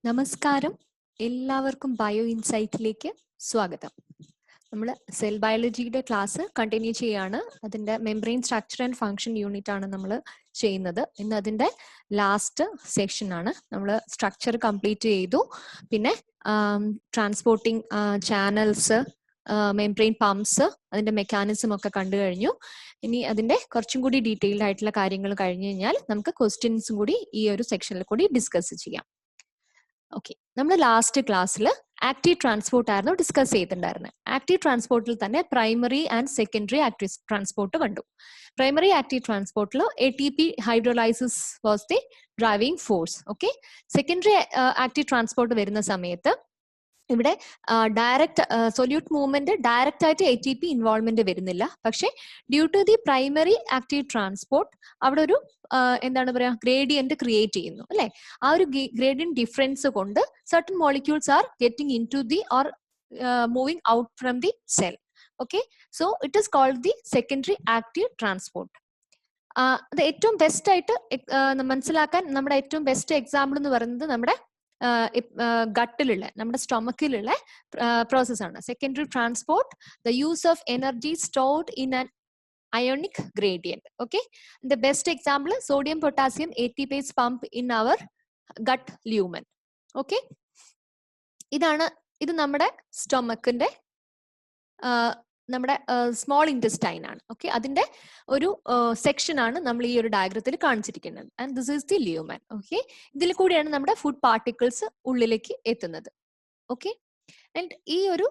നമസ്കാരം, എല്ലാവർക്കും ബയോ ഇൻസൈറ്റിലേക്ക് സ്വാഗതം. നമ്മൾ സെൽ ബയോളജിയുടെ ക്ലാസ് കണ്ടിന്യൂ ചെയ്യാണ്. അതിന്റെ membrane structure and function unit ആണ് നമ്മൾ ചെയ്യുന്നത്. ഇന്ന് അതിന്റെ ലാസ്റ്റ് സെക്ഷൻ ആണ്. നമ്മൾ സ്ട്രക്ചർ കംപ്ലീറ്റ് ചെയ്തു. പിന്നെ ട്രാൻസ്പോർട്ടിംഗ് ചാനൽസ്, മെംബ്രെയിൻ പമ്പ്സ്, അതിന്റെ മെക്കാനിസം ഒക്കെ കണ്ടു കഴിഞ്ഞു. ഇനി അതിന്റെ കുറച്ചും കൂടി ഡീറ്റെയിൽഡ് ആയിട്ടുള്ള കാര്യങ്ങൾ കഴിഞ്ഞു കഴിഞ്ഞാൽ നമുക്ക് ക്വസ്റ്റ്യൻസും കൂടി ഈ ഒരു സെക്ഷനിൽ കൂടി ഡിസ്കസ് ചെയ്യാം. ഓക്കെ, നമ്മൾ ലാസ്റ്റ് ക്ലാസ്സിൽ ആക്റ്റീവ് ട്രാൻസ്പോർട്ട് ആയിരുന്നു ഡിസ്കസ് ചെയ്തിട്ടുണ്ടായിരുന്നത്. ആക്റ്റീവ് ട്രാൻസ്പോർട്ടിൽ തന്നെ primary and secondary active transport കണ്ടു. പ്രൈമറി ആക്റ്റീവ് ട്രാൻസ്പോർട്ടിൽ ATP hydrolysis was the driving force. Okay, secondary active transport വരുന്ന സമയത്ത് ഇവിടെ ഡയറക്റ്റ് സൊല്യൂട്ട് മൂവ്മെന്റ് ഡയറക്റ്റ് ആയിട്ട് ATP ഇൻവോൾവ്മെന്റ് വരുന്നില്ല. പക്ഷെ due to the primary active transport അവിടെ ഒരു എന്താണ് പറയാ ഗ്രേഡിയന്റ് ക്രിയേറ്റ് ചെയ്യുന്നു അല്ലെ. ആ ഒരു ഗ്രേഡിയന്റ് ഡിഫറൻസ് കൊണ്ട് certain molecules are getting in to the or moving out from the cell. Okay, so it is called the secondary active transport. അത് ഏറ്റവും ബെസ്റ്റ് ആയിട്ട് മനസ്സിലാക്കാൻ നമ്മുടെ ഏറ്റവും ബെസ്റ്റ് എക്സാമ്പിൾ എന്ന് പറയുന്നത് നമ്മുടെ ഗട്ടിലുള്ള നമ്മുടെ സ്റ്റൊമക്കിലുള്ള പ്രോസസ്സാണ് secondary transport. The use of energy stored in an ionic gradient. Okay, the best example sodium potassium ATPase pump in our gut lumen. Okay, ഇത് നമ്മുടെ സ്റ്റൊമക്കിന്റെ നമ്മുടെ സ്മോൾ ഇൻറ്റസ്റ്റൈൻ ആണ്. ഓക്കെ, അതിന്റെ ഒരു സെക്ഷൻ ആണ് നമ്മൾ ഈ ഒരു ഡയഗ്രത്തിൽ കാണിച്ചിരിക്കുന്നത്. And this is the lumen. Okay, ഇതിൽ കൂടിയാണ് നമ്മുടെ ഫുഡ് പാർട്ടിക്കിൾസ് ഉള്ളിലേക്ക് എത്തുന്നത്. ഓക്കെ, ആൻഡ് ഈ ഒരു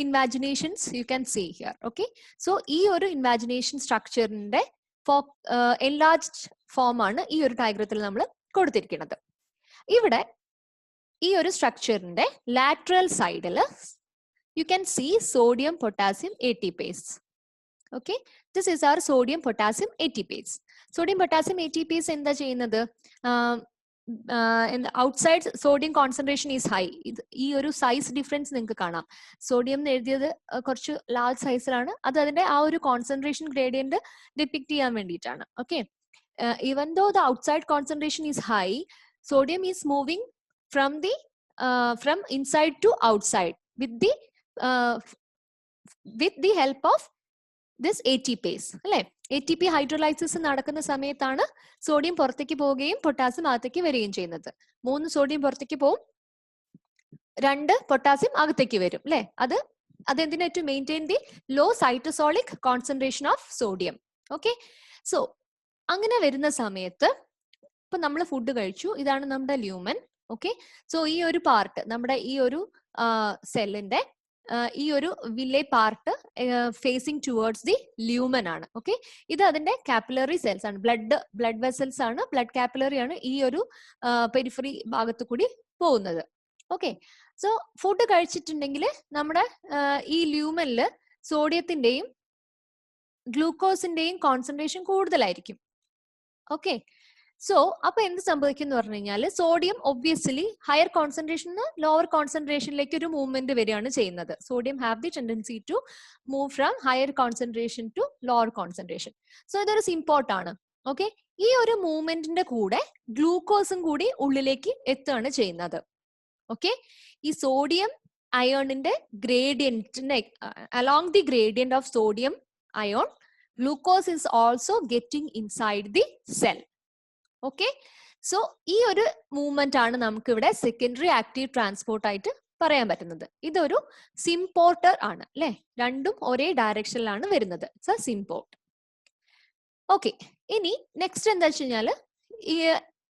invaginations you can see here. Okay, so ഈ ഒരു ഇൻവാജിനേഷൻ സ്ട്രക്ചറിന്റെ എൻലാർജ്ഡ് ഫോം ആണ് ഈ ഒരു ഡയഗ്രത്തിൽ നമ്മൾ കൊടുത്തിരിക്കുന്നത്. ഇവിടെ ഈ ഒരു സ്ട്രക്ചറിന്റെ ലാറ്ററൽ സൈഡിൽ you can see sodium potassium ATPase. Okay, this is our sodium potassium ATPase. Sodium potassium ATPase എന്താ ചെയ്യുന്നത്? Outside sodium concentration is high. ഈ ഒരു സൈസ് ഡിഫറൻസ് നിങ്ങൾക്ക് കാണാം. സോഡിയം എന്ന് എഴുതിയത് കുറച്ച് ലാർജ് സൈസിലാണ്. അത് അതിന്റെ ആ ഒരു കോൺസെൻട്രേഷൻ ഗ്രേഡിയന്റ് ഡിപിക്ട് ചെയ്യാൻ വേണ്ടിയിട്ടാണ്. Okay, even though the outside concentration is high, sodium is moving from inside to outside with the help of this ATPase അല്ലെ. ATP ഹൈഡ്രോലൈസിസ് നടക്കുന്ന സമയത്താണ് സോഡിയം പുറത്തേക്ക് പോവുകയും പൊട്ടാസ്യം അകത്തേക്ക് വരികയും ചെയ്യുന്നത്. 3 സോഡിയം പുറത്തേക്ക് പോവും, 2 പൊട്ടാസ്യം അകത്തേക്ക് വരും അല്ലെ. അതെന്തിനാ? To maintain the low cytosolic concentration of sodium. Okay, so അങ്ങനെ വരുന്ന സമയത്ത് ഇപ്പൊ നമ്മൾ ഫുഡ് കഴിച്ചു, ഇതാണ് നമ്മുടെ ല്യൂമൻ. ഓക്കെ, സോ ഈ ഒരു പാർട്ട് നമ്മുടെ ഈ ഒരു സെല്ലിന്റെ ഈ ഒരു villi part facing towards the lumen ആണ്. ഓക്കെ, ഇത് അതിന്റെ കാപ്പിലറി സെൽസ് ആണ്, ബ്ലഡ് വെസൽസ് ആണ്, ബ്ലഡ് കാപ്പിലറി ആണ് ഈ ഒരു പെരിഫറി ഭാഗത്തു കൂടി പോകുന്നത്. ഓക്കെ, സോ ഫുഡ് കഴിച്ചിട്ടുണ്ടെങ്കിൽ നമ്മുടെ ഈ ല്യൂമനില് സോഡിയത്തിന്റെയും ഗ്ലൂക്കോസിന്റെയും കോൺസെൻട്രേഷൻ കൂടുതലായിരിക്കും. ഓക്കെ, സോ അപ്പൊ എന്ത് സംഭവിക്കും എന്ന് പറഞ്ഞു കഴിഞ്ഞാൽ sodium obviously higher concentration lower കോൺസെൻട്രേഷനിലേക്ക് ഒരു മൂവ്മെന്റ് വരികയാണ് ചെയ്യുന്നത്. Sodium have the tendency to move from higher concentration to lower concentration. So ഇതൊരു ഇമ്പോർട്ടന്റ് ആണ്. ഓക്കെ, ഈ ഒരു മൂവ്മെന്റിന്റെ കൂടെ ഗ്ലൂക്കോസും കൂടി ഉള്ളിലേക്ക് എത്തുകയാണ് ചെയ്യുന്നത്. ഓക്കെ, ഈ സോഡിയം അയോണിന്റെ ഗ്രേഡിയന്റിന്റെ along the gradient of sodium ion glucose is also getting inside the cell. Okay, so ഈ ഒരു മൂവ്മെന്റ് ആണ് നമുക്ക് ഇവിടെ സെക്കൻഡറി ആക്റ്റീവ് ട്രാൻസ്പോർട്ട് ആയിട്ട് പറയാൻ പറ്റുന്നത്. ഇതൊരു സിംപോർട്ടർ ആണ് അല്ലെ, രണ്ടും ഒരേ ഡയറക്ഷനിലാണ് വരുന്നത്. It's A symport. ഓക്കെ, ഇനി നെക്സ്റ്റ് എന്താ വെച്ച് കഴിഞ്ഞാല്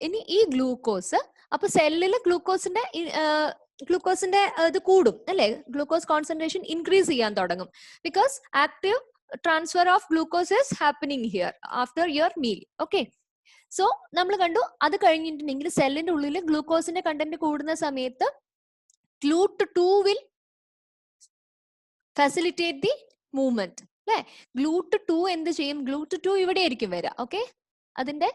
ഇനി ഈ ഗ്ലൂക്കോസ്, അപ്പൊ സെല്ലില് ഗ്ലൂക്കോസിന്റെ ഇത് കൂടും അല്ലെ, ഗ്ലൂക്കോസ് കോൺസെൻട്രേഷൻ ഇൻക്രീസ് ചെയ്യാൻ തുടങ്ങും. Because active transfer of glucose is happening here after your meal. Okay, so നമ്മൾ കണ്ടു അത് കഴിഞ്ഞിട്ടുണ്ടെങ്കിൽ സെല്ലിന്റെ ഉള്ളിൽ ഗ്ലൂക്കോസിന്റെ കണ്ടന്റ് കൂടുന്ന സമയത്ത് GLUT2 will facilitate the movement അല്ലെ. GLUT2 എന്ത് ചെയ്യും? GLUT2 ഇവിടെ ആയിരിക്കും വരിക. ഓക്കെ, അതിന്റെ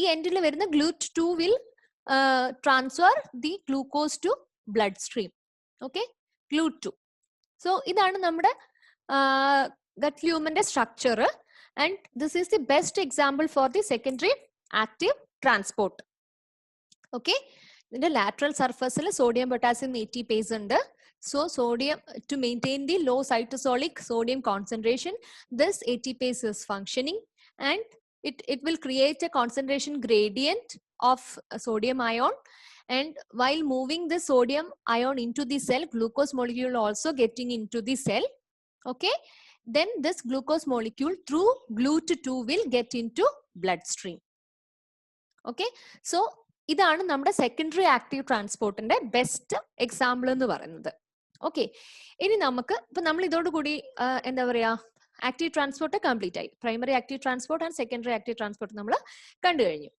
ഈ എൻഡിൽ വരുന്ന GLUT2 will transfer the glucose to blood stream. Okay, GLUT2. So ഇതാണ് നമ്മുടെ ഗട്ട് ല്യൂമന്റെ structure. And this is the best example for the secondary active transport. Okay, ഇതിന്റെ lateral surface sodium potassium ATPase ഉണ്ട്. So sodium, to maintain the low cytosolic sodium concentration, this ATPase is functioning, and it will create a concentration gradient of sodium ion, and while moving the sodium ion into the cell, glucose molecule also getting into the cell. Okay, then this glucose molecule through GLUT2 will get into bloodstream. Okay, so ഇതാണ് നമ്മുടെ secondary active ട്രാൻസ്പോർട്ടിന്റെ best example എന്ന് പറയുന്നത്. Okay, ഇനി നമുക്ക് ഇപ്പൊ നമ്മൾ ഇതോടുകൂടി എന്താ പറയാ, ആക്റ്റീവ് ട്രാൻസ്പോർട്ട് കംപ്ലീറ്റ് ആയി. Primary active transport and secondary active transport നമ്മൾ കണ്ടു കഴിഞ്ഞു.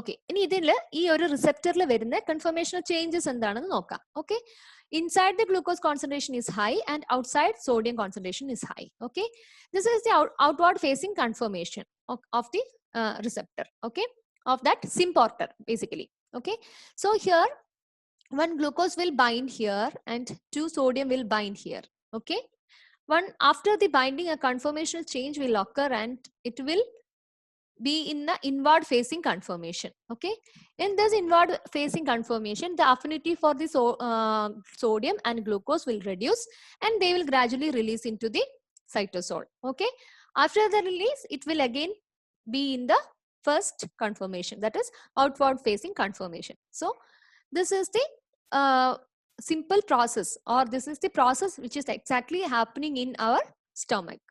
ഓക്കെ, ഇനി ഇതിൽ ഈ ഒരു റിസെപ്റ്ററിൽ വരുന്ന കൺഫർമേഷണൽ ചേഞ്ചസ് എന്താണെന്ന് നോക്കാം. Okay, inside the glucose concentration is high and outside sodium concentration is high. Okay, this is the outward facing conformation of the receptor, okay, of that symporter basically. Okay, so here one glucose will bind here and 2 sodium will bind here. Okay, one after the binding, a conformational change will occur and it will be in the inward facing conformation. Okay, in this inward facing conformation, the affinity for the sodium and glucose will reduce and they will gradually release into the cytosol. Okay, after the release, it will again be in the first conformation, that is outward facing conformation. So this is the simple process, or this is the process which is exactly happening in our stomach.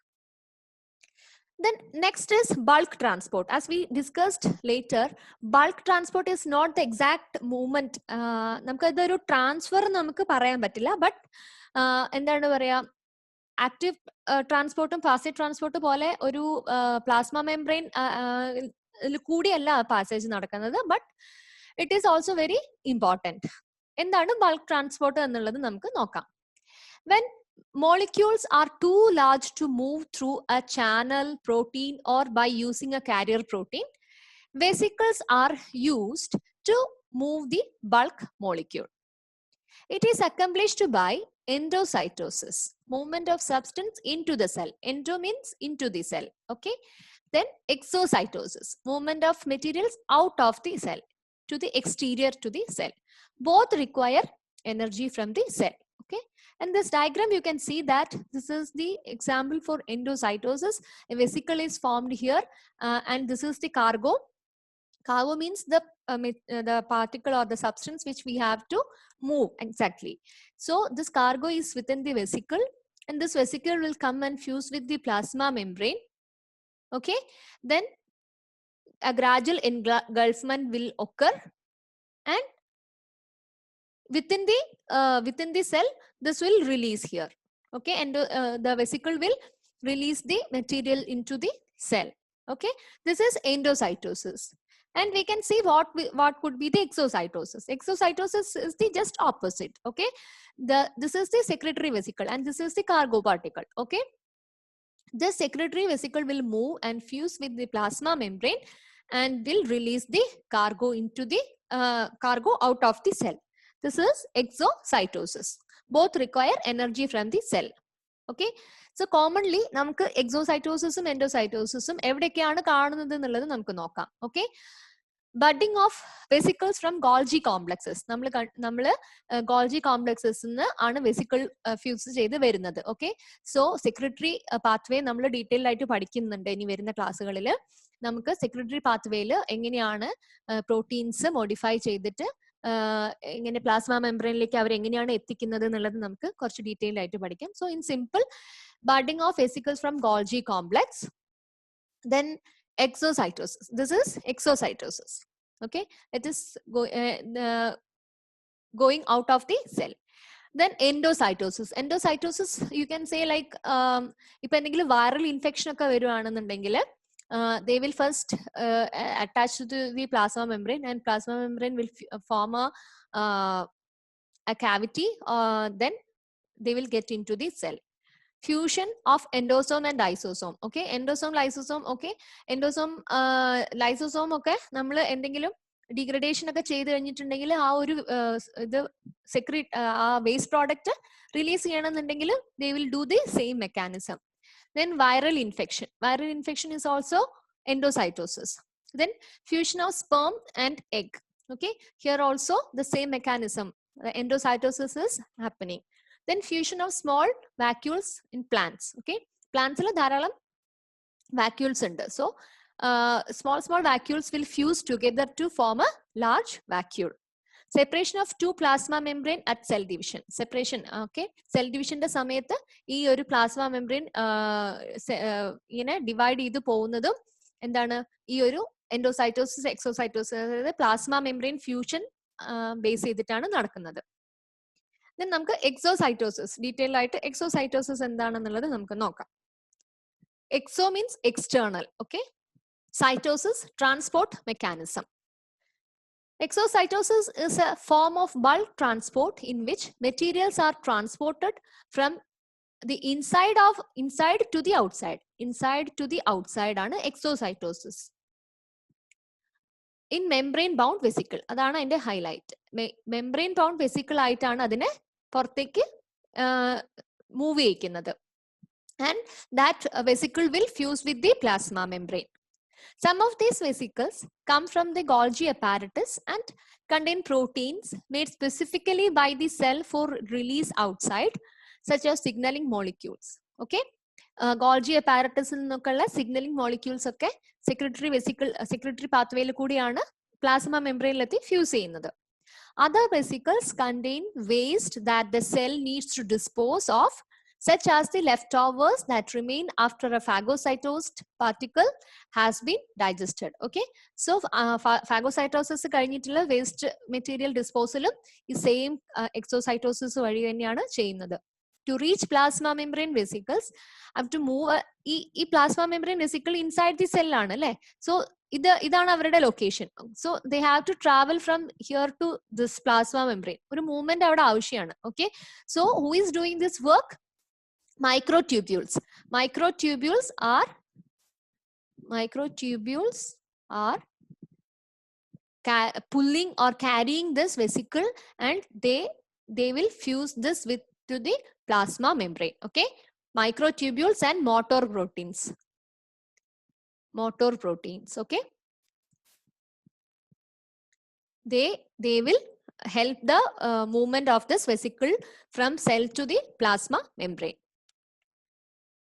Then next is bulk transport. As we discussed later, bulk transport is not the exact movement. നമുക്ക് ഇതൊരു transfer നമുക്ക് പറയാൻ പറ്റില്ല, but എന്താണ് പറയാ, active ട്രാൻസ്പോർട്ടും passive transport പോലെ ഒരു plasma membrane കൂടിയല്ല passage നടക്കുന്നത്, but it is also very important. എന്താണ് ബൾക്ക് ട്രാൻസ്പോർട്ട് എന്നുള്ളത് നമുക്ക് നോക്കാം. When molecules are too large to move through a channel protein or by using a carrier protein, vesicles are used to move the bulk molecule. It is accomplished by endocytosis, movement of substance into the cell. Endo means into the cell. Okay, then exocytosis, movement of materials out of the cell to the exterior to the cell. Both require energy from the cell. Okay, in this diagram you can see that this is the example for endocytosis. A vesicle is formed here, and this is the cargo. Cargo means the particle or the substance which we have to move exactly. So this cargo is within the vesicle, and this vesicle will come and fuse with the plasma membrane. Okay, then a gradual engulfment will occur, and within the cell this will release here. Okay, and the vesicle will release the material into the cell. Okay, this is endocytosis, and we can see what could be the exocytosis. Exocytosis is the just opposite. Okay, this is the secretory vesicle and this is the cargo particle. Okay, the secretory vesicle will move and fuse with the plasma membrane and will release the cargo into the cargo out of the cell. This is exocytosis. Both require energy from the cell. Okay, so commonly നമുക്ക് എക്സോസൈറ്റോസിസും എൻഡോസൈറ്റോസിസും എവിടെയൊക്കെയാണ് കാണുന്നത് എന്നുള്ളത് നമുക്ക് നോക്കാം. Okay, budding of vesicles from Golgi complexes. നമ്മൾ Golgi complexes ആണ് vesicle fuse ചെയ്ത് വരുന്നത്. ഓക്കെ, സോ സെക്രട്ടറി പാത്വേ നമ്മൾ ഡീറ്റെയിൽ ആയിട്ട് പഠിക്കുന്നുണ്ട് ഇനി വരുന്ന ക്ലാസ്സുകളിൽ. നമുക്ക് സെക്രട്ടറി പാത്വേയിൽ എങ്ങനെയാണ് പ്രോട്ടീൻസ് മോഡിഫൈ ചെയ്തിട്ട് ഇങ്ങനെ പ്ലാസ്മ മെംബ്രെയിനിലേക്ക് അവർ എങ്ങനെയാണ് എത്തിക്കുന്നത് എന്നുള്ളത് നമുക്ക് കുറച്ച് ഡീറ്റെയിൽ ആയിട്ട് പഠിക്കാം. So in simple, budding of vesicles from Golgi complex, then exocytosis. This is exocytosis. Okay, it is going out of the cell. Then endocytosis. Endocytosis you can say like ഇപ്പൊ എന്തെങ്കിലും viral infection ഒക്കെ വരുവാണെന്നുണ്ടെങ്കിൽ they will first attach to the plasma membrane, and plasma membrane will form a cavity, then they will get into the cell. Fusion of endosome and lysosome. Okay, endosome lysosome. Okay, endosome lysosome ഒക്കെ നമ്മൾ എന്തെങ്കിലും degradation ഒക്കെ ചെയ്ത് കഴിഞ്ഞിട്ടുണ്ടെങ്കിൽ ആ ഒരു ഇത് secrete ആ വേസ്റ്റ് പ്രോഡക്റ്റ് റിലീസ് ചെയ്യണമെന്നുണ്ടെങ്കിൽ they will do the same mechanism. Then viral infection. Viral infection is also endocytosis. Then fusion of sperm and egg. Okay, here also the same mechanism, endocytosis is happening. Then fusion of small vacuoles in plants. Okay, plants il dharalam vacuoles ഉണ്ട്. So small vacuoles will fuse together to form a large vacuole. Separation of two plasma membrane at cell division. Separation, okay, cell division ന്റെ സമയത്ത് ഈ ഒരു plasma membrane ഇങ്ങനെ divide ചെയ്ത് പോകുന്നതും എന്താണ് ഈ ഒരു എൻഡോസൈറ്റോസിസ് എക്സോസൈറ്റോസിസ്, അതായത് പ്ലാസ്മ മെംബ്രെയിൻ ഫ്യൂഷൻ ബേസ് ചെയ്തിട്ടാണ് നടക്കുന്നത്. Then നമുക്ക് എക്സോസൈറ്റോസിസ്, ഡീറ്റെയിൽ ആയിട്ട് എക്സോസൈറ്റോസിസ് എന്താണെന്നുള്ളത് നമുക്ക് നോക്കാം. Exo means external, okay? Cytosis, transport mechanism. Exocytosis is a form of bulk transport in which materials are transported from the inside to the outside. Inside to the outside ആണ് exocytosis. In membrane bound vesicle, അതാണ് അതിന്റെ highlight. Membrane bound vesicle ആയിട്ടാണ് അതിനെ പുറത്തേക്ക് move ചെയ്യിക്കുന്നത്. And that vesicle will fuse with the plasma membrane. Some of these vesicles come from the Golgi apparatus and contain proteins made specifically by the cell for release outside, such as signaling molecules. Okay, Golgi apparatus nokkulla signaling molecules okke secretory vesicle, secretory pathway il koodiyana plasma membrane letti fuse cheyyunnathu. Other vesicles contain waste that the cell needs to dispose of, such as the leftovers that remain after a phagocytosed particle has been digested. Okay, so phagocytosis കഴിഞ്ഞിട്ടുള്ള waste material disposal ഈ same exocytosis വഴി തന്നെയാണ് ചെയ്യുന്നത്. To reach plasma membrane vesicles, have to move ഈ plasma membrane vesicle inside the cell ആണ് അല്ലേ. So ഇതാണ് അവരുടെ location. So they have to travel from here to this plasma membrane. ഒരു മൂവ്മെന്റ് അവിടെ ആവശ്യമാണ്. Okay, so who is doing this work? Microtubules. Microtubules are pulling or carrying this vesicle, and they will fuse this with to the plasma membrane. Okay, microtubules and motor proteins. Okay, they will help the movement of this vesicle from cell to the plasma membrane.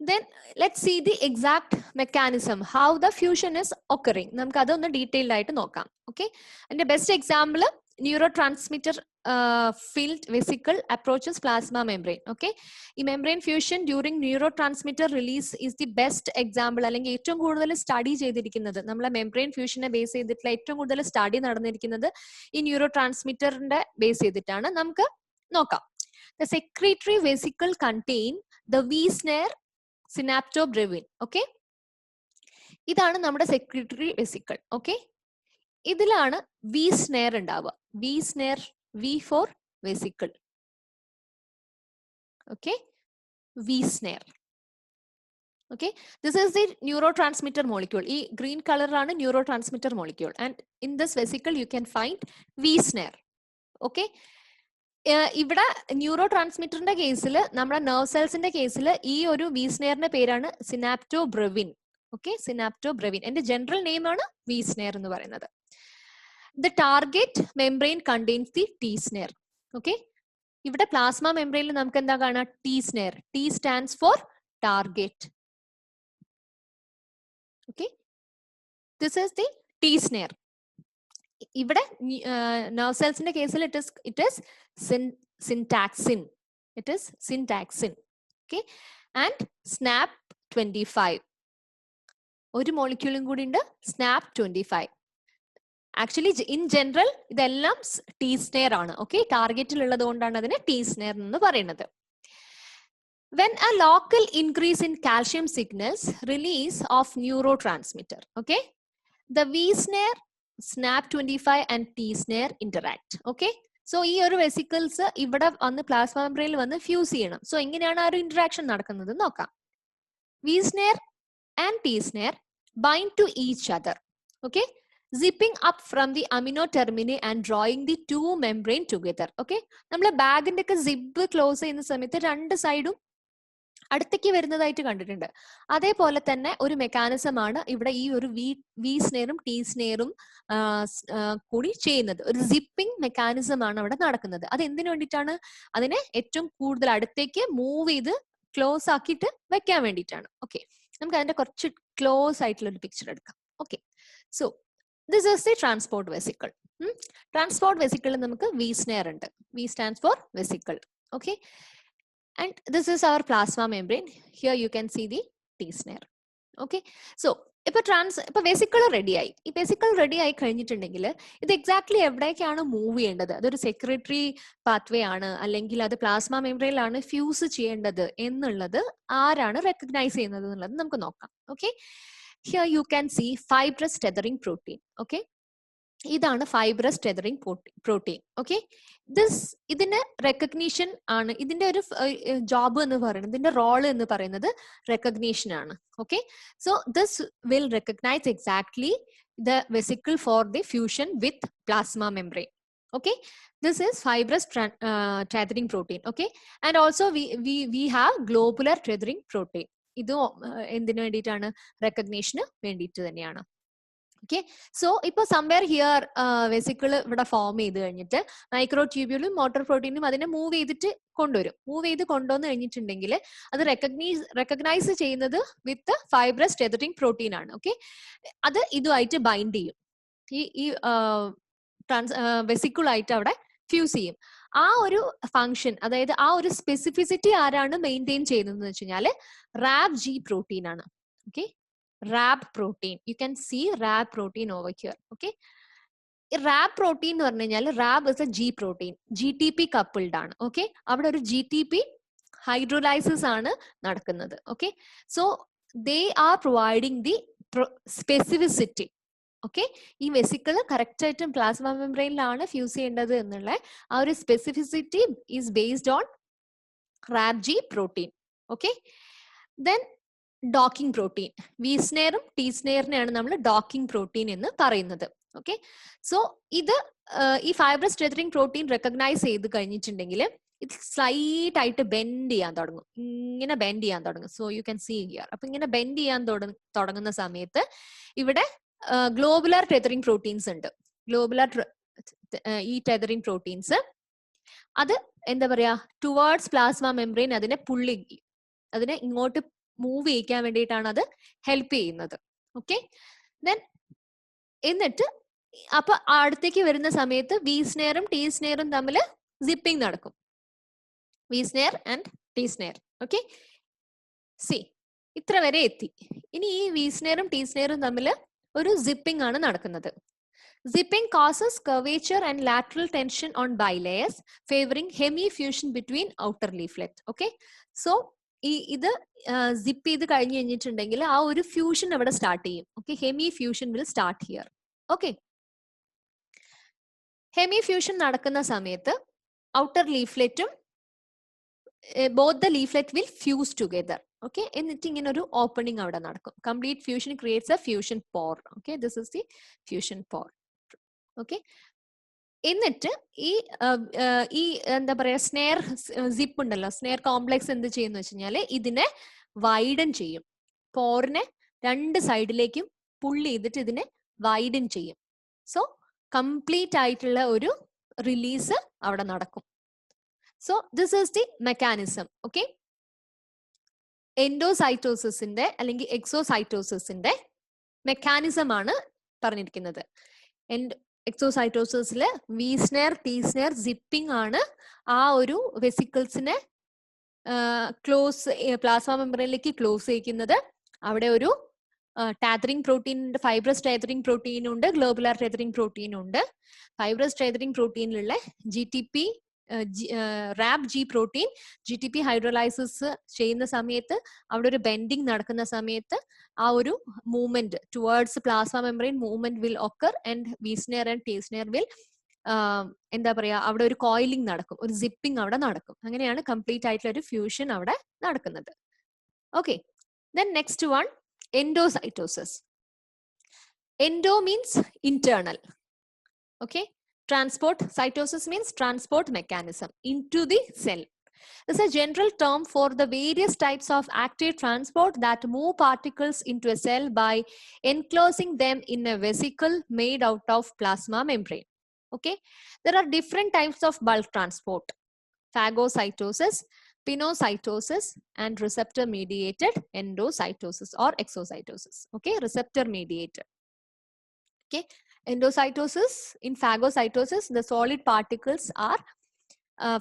Then let's see the exact mechanism, how the fusion is occurring. നമുക്ക് അതൊന്ന് detailed ആയിട്ട് നോക്കാം. Okay, and the best example, neurotransmitter filled vesicle approaches plasma membrane. Okay, ഈ membrane fusion during neurotransmitter release is the best example, അല്ലെങ്കിൽ ഏറ്റവും കൂടുതൽ study ചെയ്തിരിക്കുന്നത് നമ്മളെ membrane fusionനെ ബേസ് ചെയ്തിട്ടുള്ള ഏറ്റവും കൂടുതൽ സ്റ്റഡി നടന്നിരിക്കുന്നത് ഈ ന്യൂറോട്രാൻസ്മിറ്ററിന്റെ ബേസ് ചെയ്തിട്ടാണ്. നമുക്ക് നോക്കാം. The secretory vesicle contain the V-snare synaptobrevin. Okay, ഇതാണ് നമ്മുടെ സെക്രട്ടറി വെസിക്കിൾ. ഓക്കെ, ഇതിലാണ് വി സ്നെയർ ഉണ്ടാവുക. V snare, V for vesicle. Okay, V snare. Okay, this is the neurotransmitter molecule. ഈ ഗ്രീൻ കളറിലാണ് neurotransmitter molecule. And in this vesicle you can find V snare. Okay, ഇവിടെ ന്യൂറോ ട്രാൻസ്മിറ്ററിന്റെ കേസിൽ, നമ്മുടെ nerve സെൽസിന്റെ കേസിൽ ഈ ഒരു വി സ്നെയറിന്റെ പേരാണ് സിനാപ്റ്റോബ്രെവിൻ. ഓക്കെ, സിനാപ്റ്റോബ്രെവിൻ എന്റെ ജനറൽ നെയിം ആണ് വി സ്നെയർ എന്ന് പറയുന്നത്. The target membrane contains the T snare. Okay, ഇവിടെ പ്ലാസ്മ മെംബ്രെയിനിൽ നമുക്ക് എന്താ കാണാം? T snare. T stands for target. Okay, this is the T snare. ഇവിടെ നെർവ് സെൽസിന്റെ കേസിൽ it is syntaxin. It is syntaxin. Okay, and SNAP25. ഒരു മോളിക്യൂളും കൂടി ഉണ്ട്, SNAP25. Actually in general ഇതെല്ലാം ടി സ്നെയർ ആണ്. ഓക്കെ, ടാർഗറ്റിൽ ഉള്ളത് കൊണ്ടാണ് അതിനെ ടി സ്നെയർ എന്ന് പറയുന്നത്. When a local increase in calcium signals release of neurotransmitter. Okay, the V snare, SNAP25 and T snare interact. Okay, so ഈ ഒരു വെസിക്കിൾസ് ഇവിടെ വന്ന് പ്ലാസ്മ മെംബ്രെയിനിൽ വന്ന് ഫ്യൂസ് ചെയ്യണം. സോ എങ്ങനെയാണ് ആ ഒരു ഇന്ററാക്ഷൻ നടക്കുന്നത് നോക്കാം. V snare and T SNARE bind to each other. Okay, zipping up from the amino termini and drawing the two membrane together. Okay, നമ്മൾ ബാഗിന്റെ ഒക്കെ സിബ് ക്ലോസ് ചെയ്യുന്ന സമയത്ത് രണ്ട് സൈഡും അടുത്തേക്ക് വരുന്നതായിട്ട് കണ്ടിട്ടുണ്ട്. അതേപോലെ തന്നെ ഒരു മെക്കാനിസം ആണ് ഇവിടെ ഈ ഒരു വി സ്നെയറും ടി സ്നെയറും കൂടി ചെയ്യുന്നത്. ഒരു സിപ്പിംഗ് മെക്കാനിസം ആണ് അവിടെ നടക്കുന്നത്. അത് എന്തിനു വേണ്ടിയിട്ടാണ്? അതിനെ ഏറ്റവും കൂടുതൽ അടുത്തേക്ക് മൂവ് ചെയ്ത് ക്ലോസ് ആക്കിയിട്ട് വെക്കാൻ വേണ്ടിയിട്ടാണ്. ഓക്കെ, നമുക്ക് അതിന്റെ കുറച്ച് ക്ലോസ് ആയിട്ടുള്ള ഒരു പിക്ചർ എടുക്കാം. Okay, so this is the transport vesicle. Transport വെസിക്കിളിൽ നമുക്ക് വി സ്നെയർ ഉണ്ട്. V stands for vesicle. Okay, and this is our plasma membrane. Here you can see the T snare. Okay, so ഇപ്പൊ vesicle ready ആയി. ഈ vesicle ready ആയി കഴിഞ്ഞിട്ടുണ്ടെങ്കിൽ ഇത് exactly എവിടേക്കാണ് മൂവ് ചെയ്യേണ്ടത്? അതൊരു സെക്രട്ടറി പാത്വേ ആണ്, അല്ലെങ്കിൽ അത് പ്ലാസ്മ മെംബ്രെയിനിലാണ് ഫ്യൂസ് ചെയ്യേണ്ടത് എന്നുള്ളത് ആരാണ് റെക്കഗ്നൈസ് ചെയ്യുന്നത് എന്നുള്ളത് നമുക്ക് നോക്കാം. Okay, here you can see fibrous tethering protein. Okay, ഇതാണ് ഫൈബ്രസ് ടെതറിംഗ് പ്രോട്ടീൻ. ഓക്കെ, ഇതിന്റെ റെക്കഗ്നീഷൻ ആണ്, ഇതിന്റെ ഒരു ജോബ് എന്ന് പറയുന്നത്, ഇതിന്റെ റോള് എന്ന് പറയുന്നത് റെക്കഗ്നീഷൻ ആണ്. Okay, so this will recognise exactly the vesicle for the fusion with plasma membrane. Okay, this is fibrous tethering protein. Okay, and also we have globular tethering protein. ഇതും എന്തിനു വേണ്ടിയിട്ടാണ്? റെക്കഗ്നീഷന് വേണ്ടിയിട്ട് തന്നെയാണ്. ഓക്കെ, സോ ഇപ്പൊ somewhere here vesicle ഇവിടെ form ചെയ്ത് കഴിഞ്ഞിട്ട് micro ട്യൂബ്യൂളും motor പ്രോട്ടീനും അതിനെ മൂവ് ചെയ്തിട്ട് കൊണ്ടുവരും. മൂവ് ചെയ്ത് കൊണ്ടുവന്ന് കഴിഞ്ഞിട്ടുണ്ടെങ്കിൽ അത് റെക്കഗ്നൈസ് ചെയ്യുന്നത് വിത്ത് ഫൈബ്രസ് ടെതറിംഗ് പ്രോട്ടീൻ ആണ്. ഓക്കെ, അത് ഇതുമായിട്ട് ബൈൻഡ് ചെയ്യും. ഈ വെസിക്കിൾ ആയിട്ട് അവിടെ ഫ്യൂസ് ചെയ്യും. ആ ഒരു ഫംഗ്ഷൻ, അതായത് ആ ഒരു സ്പെസിഫിസിറ്റി ആരാണ് മെയിൻറ്റെയിൻ ചെയ്യുന്നത് വെച്ച് കഴിഞ്ഞാൽ റാബ് ജി പ്രോട്ടീൻ ആണ്. Okay, RAB protein. You can see RAB protein over here. Okay, RAB protein എന്ന് പറഞ്ഞു കഴിഞ്ഞാൽ RAB is a G protein. GTP coupled ആണ്. Okay, അവിടെ ഒരു GTP ഹൈഡ്രോലൈസിസ് ആണ് നടക്കുന്നത്. Okay, so they are providing the specificity. Okay, ഈ വെസിക്കിൾ കറക്റ്റ് ആയിട്ടും പ്ലാസ്മ മെംബ്രെയിനിലാണ് ഫ്യൂസ് ചെയ്യേണ്ടത് എന്നുള്ള ആ ഒരു specificity is based on RAB G protein. Okay, then docking protein. V സ്നെയറും ടി സ്നെയറിനെയാണ് നമ്മൾ ഡോക്കിംഗ് പ്രോട്ടീൻ എന്ന് പറയുന്നത്. ഓക്കെ, സോ ഇത് ഈ ഫൈബ്രസ് ടെതറിംഗ് പ്രോട്ടീൻ റെക്കഗ്നൈസ് ചെയ്ത് കഴിഞ്ഞിട്ടുണ്ടെങ്കിൽ ഇത് സ്ലൈറ്റ് ആയിട്ട് ബെൻഡ് ചെയ്യാൻ തുടങ്ങും. ഇങ്ങനെ ബെൻഡ് ചെയ്യാൻ തുടങ്ങും. So you can see here. അപ്പൊ ഇങ്ങനെ ബെൻഡ് ചെയ്യാൻ തുടങ്ങുന്ന സമയത്ത് ഇവിടെ ഗ്ലോബുലർ ടെതറിംഗ് പ്രോട്ടീൻസ് ഉണ്ട്. ഗ്ലോബുലർ ഈ ടെതറിംഗ് പ്രോട്ടീൻസ് അത് എന്താ പറയാ, ടുവേർഡ്സ് പ്ലാസ്മ മെംബ്രെയിൻ അതിനെ പുള്ളി, അതിനെ ഇങ്ങോട്ട് മൂവ് ചെയ്യിക്കാൻ വേണ്ടിയിട്ടാണ് അത് ഹെൽപ്പ് ചെയ്യുന്നത്. ഓക്കെ, ദെൻ എന്നിട്ട് അപ്പൊ അടുത്തേക്ക് വരുന്ന സമയത്ത് വി സ്നെയറും ടി സ്നെയറും തമ്മിൽ സിപ്പിംഗ് നടക്കും. V snare and T snare. Okay, സി ഇത്ര വരെ എത്തി. ഇനി ഈ വി സ്നെയറും ടി സ്നെയറും തമ്മിൽ ഒരു സിപ്പിംഗ് ആണ് നടക്കുന്നത്. Zipping causes curvature and lateral tension on bilayers, favoring hemifusion between outer leaflet. Okay, so ഇത് സിപ്പ് ചെയ്ത് കഴിഞ്ഞ് കഴിഞ്ഞിട്ടുണ്ടെങ്കിൽ ആ ഒരു ഫ്യൂഷൻ അവിടെ സ്റ്റാർട്ട് ചെയ്യും. Okay, hemi fusion will start here. Okay, hemi fusion നടക്കുന്ന സമയത്ത് ഔട്ടർ ലീഫ്ലെറ്റും both the leaflet will fuse together. Okay, എന്നിട്ട് ഇങ്ങനെ ഒരു ഓപ്പണിംഗ് അവിടെ നടക്കും. Complete fusion creates a fusion pore. Okay, this is the fusion pore. Okay, എന്നിട്ട് ഈ എന്താ പറയാ സ്നെയർ സിപ്പ് ഉണ്ടല്ലോ, സ്നെയർ കോംപ്ലെക്സ് എന്ത് ചെയ്യുന്ന വെച്ച് കഴിഞ്ഞാല് ഇതിനെ വൈഡൻ ചെയ്യും. പോറിനെ രണ്ട് സൈഡിലേക്കും പുള്ളി ചെയ്തിട്ട് ഇതിനെ വൈഡൻ ചെയ്യും. സോ കംപ്ലീറ്റ് ആയിട്ടുള്ള ഒരു റിലീസ് അവിടെ നടക്കും. So this is the mechanism. Okay, എൻഡോസൈറ്റോസിന്റെ അല്ലെങ്കിൽ എക്സോസൈറ്റോസിന്റെ മെക്കാനിസം ആണ് പറഞ്ഞിരിക്കുന്നത്. എക്സോസൈറ്റോസിസിൽ V snare T snare zipping ആണ് ആ ഒരു വെസിക്കിൾസിനെ ക്ലോസ് പ്ലാസ്മ മെംബ്രെയിനിലേക്ക് ക്ലോസ് ചെയ്യിക്കുന്നത്. അവിടെ ഒരു ടാതറിംഗ് പ്രോട്ടീൻ ഉണ്ട്, ഫൈബ്രസ് ടാതറിംഗ് പ്രോട്ടീൻ ഉണ്ട്, ഗ്ലോബുലാർ ടാതറിംഗ് പ്രോട്ടീൻ ഉണ്ട്. ഫൈബ്രസ് ടാതറിംഗ് പ്രോട്ടീനിലുള്ള GTP Rab G protein GTP hydrolysis ചെയ്യുന്ന സമയത്ത് അവിടെ ഒരു ബെൻഡിങ് നടക്കുന്ന സമയത്ത് ആ ഒരു movement towards plasma membrane movement will occur and we snare and T snare will എന്താ പറയാ അവിടെ ഒരു കോയിലിംഗ് നടക്കും, ഒരു സിപ്പിംഗ് അവിടെ നടക്കും. അങ്ങനെയാണ് കംപ്ലീറ്റ് ആയിട്ടുള്ള ഒരു ഫ്യൂഷൻ അവിടെ നടക്കുന്നത്. Okay, then next one endocytosis. Endo means internal. Okay, transport cytosis means transport mechanism into the cell. It's a general term for the various types of active transport that move particles into a cell by enclosing them in a vesicle made out of plasma membrane. Okay, there are different types of bulk transport: phagocytosis, pinocytosis, and receptor mediated endocytosis or exocytosis. Okay, receptor mediated. Okay, endocytosis, in phagocytosis, the solid particles are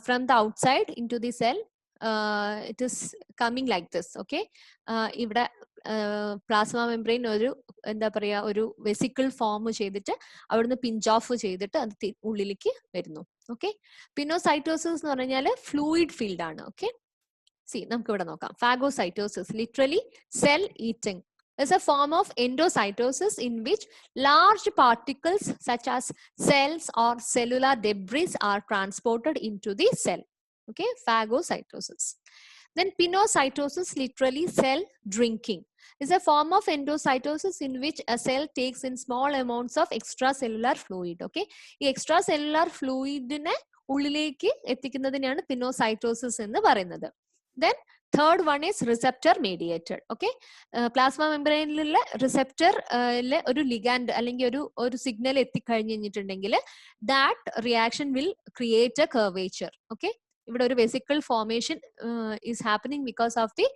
from the outside into the cell. It is coming like this. Okay, ഇവിടെ plasma membrane ഒരു എന്താ പറയാ ഒരു vesicle form ചെയ്തിട്ട് അവിടുന്ന് pinch off ചെയ്തിട്ട് അത് ഉള്ളിലേക്ക് വരുന്നു. ഓക്കെ, പിനോസൈറ്റോസിസ് എന്ന് പറഞ്ഞാൽ ഫ്ലൂയിഡ് ഫീൽഡ് ആണ്. ഓക്കെ, സി നമുക്ക് ഇവിടെ നോക്കാം. Phagocytosis literally cell eating is a form of endocytosis in which large particles such as cells or cellular debris are transported into the cell. Okay, phagocytosis. Then pinocytosis, literally cell drinking, is a form of endocytosis in which a cell takes in small amounts of extracellular fluid. Okay, ഈ extracellular fluidനെ ഉള്ളിലേക്ക് എത്തിക്കുന്നതിനെയാണ് pinocytosis എന്ന് പറയുന്നത്. Then third one is receptor mediated. Okay, plasma മെംബ്രെയിനിലുള്ള receptor ഒരു ligand അല്ലെങ്കിൽ ഒരു signal എത്തിക്കഴിഞ്ഞിട്ടുണ്ടെങ്കിൽ that reaction will create a curvature. Okay, ഇവിടെ ഒരു vesicle formation is happening because of the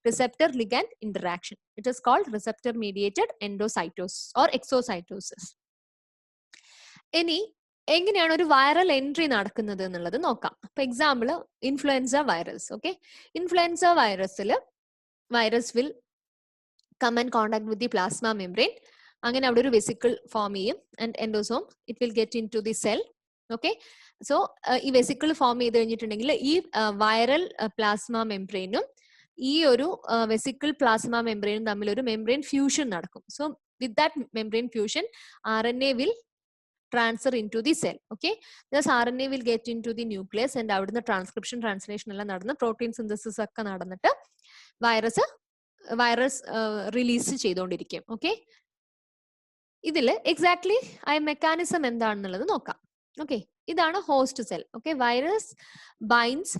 receptor ligand interaction. It is called receptor mediated endocytosis or exocytosis. ഇനി എങ്ങനെയാണ് ഒരു വൈറൽ എൻട്രി നടക്കുന്നത് എന്നുള്ളത് നോക്കാം. For example, influenza virus. Okay, influenza വൈറസിൽ virus will come and contact with the plasma membrane. അങ്ങനെ അവിടെ ഒരു വെസിക്കിൾ ഫോം ചെയ്യും and endosome it will get in to the cell. Okay, so ഈ വെസിക്കിൾ ഫോം ചെയ്ത് കഴിഞ്ഞിട്ടുണ്ടെങ്കിൽ ഈ വൈറൽ പ്ലാസ്മ മെംബ്രെയിനും ഈ ഒരു വെസിക്കിൾ പ്ലാസ്മ മെംബ്രെയിനും തമ്മിൽ ഒരു മെംബ്രെയിൻ ഫ്യൂഷൻ നടക്കും. So with that membrane fusion RNA will transfer into the cell. Okay, thus RNA will get into the nucleus and അവിടുന്ന് ട്രാൻസ്ക്രിപ്ഷൻ ട്രാൻസ്ലേഷൻ എല്ലാം നടന്ന് പ്രോട്ടീൻ സിന്തസിസ് ഒക്കെ നടന്നിട്ട് വൈറസ് റിലീസ് ചെയ്തുകൊണ്ടിരിക്കും. ഓക്കെ, ഇതിൽ എക്സാക്ട്ലി ആ മെക്കാനിസം എന്താണെന്നുള്ളത് നോക്കാം. ഓക്കെ, ഇതാണ് host cell. Okay, virus binds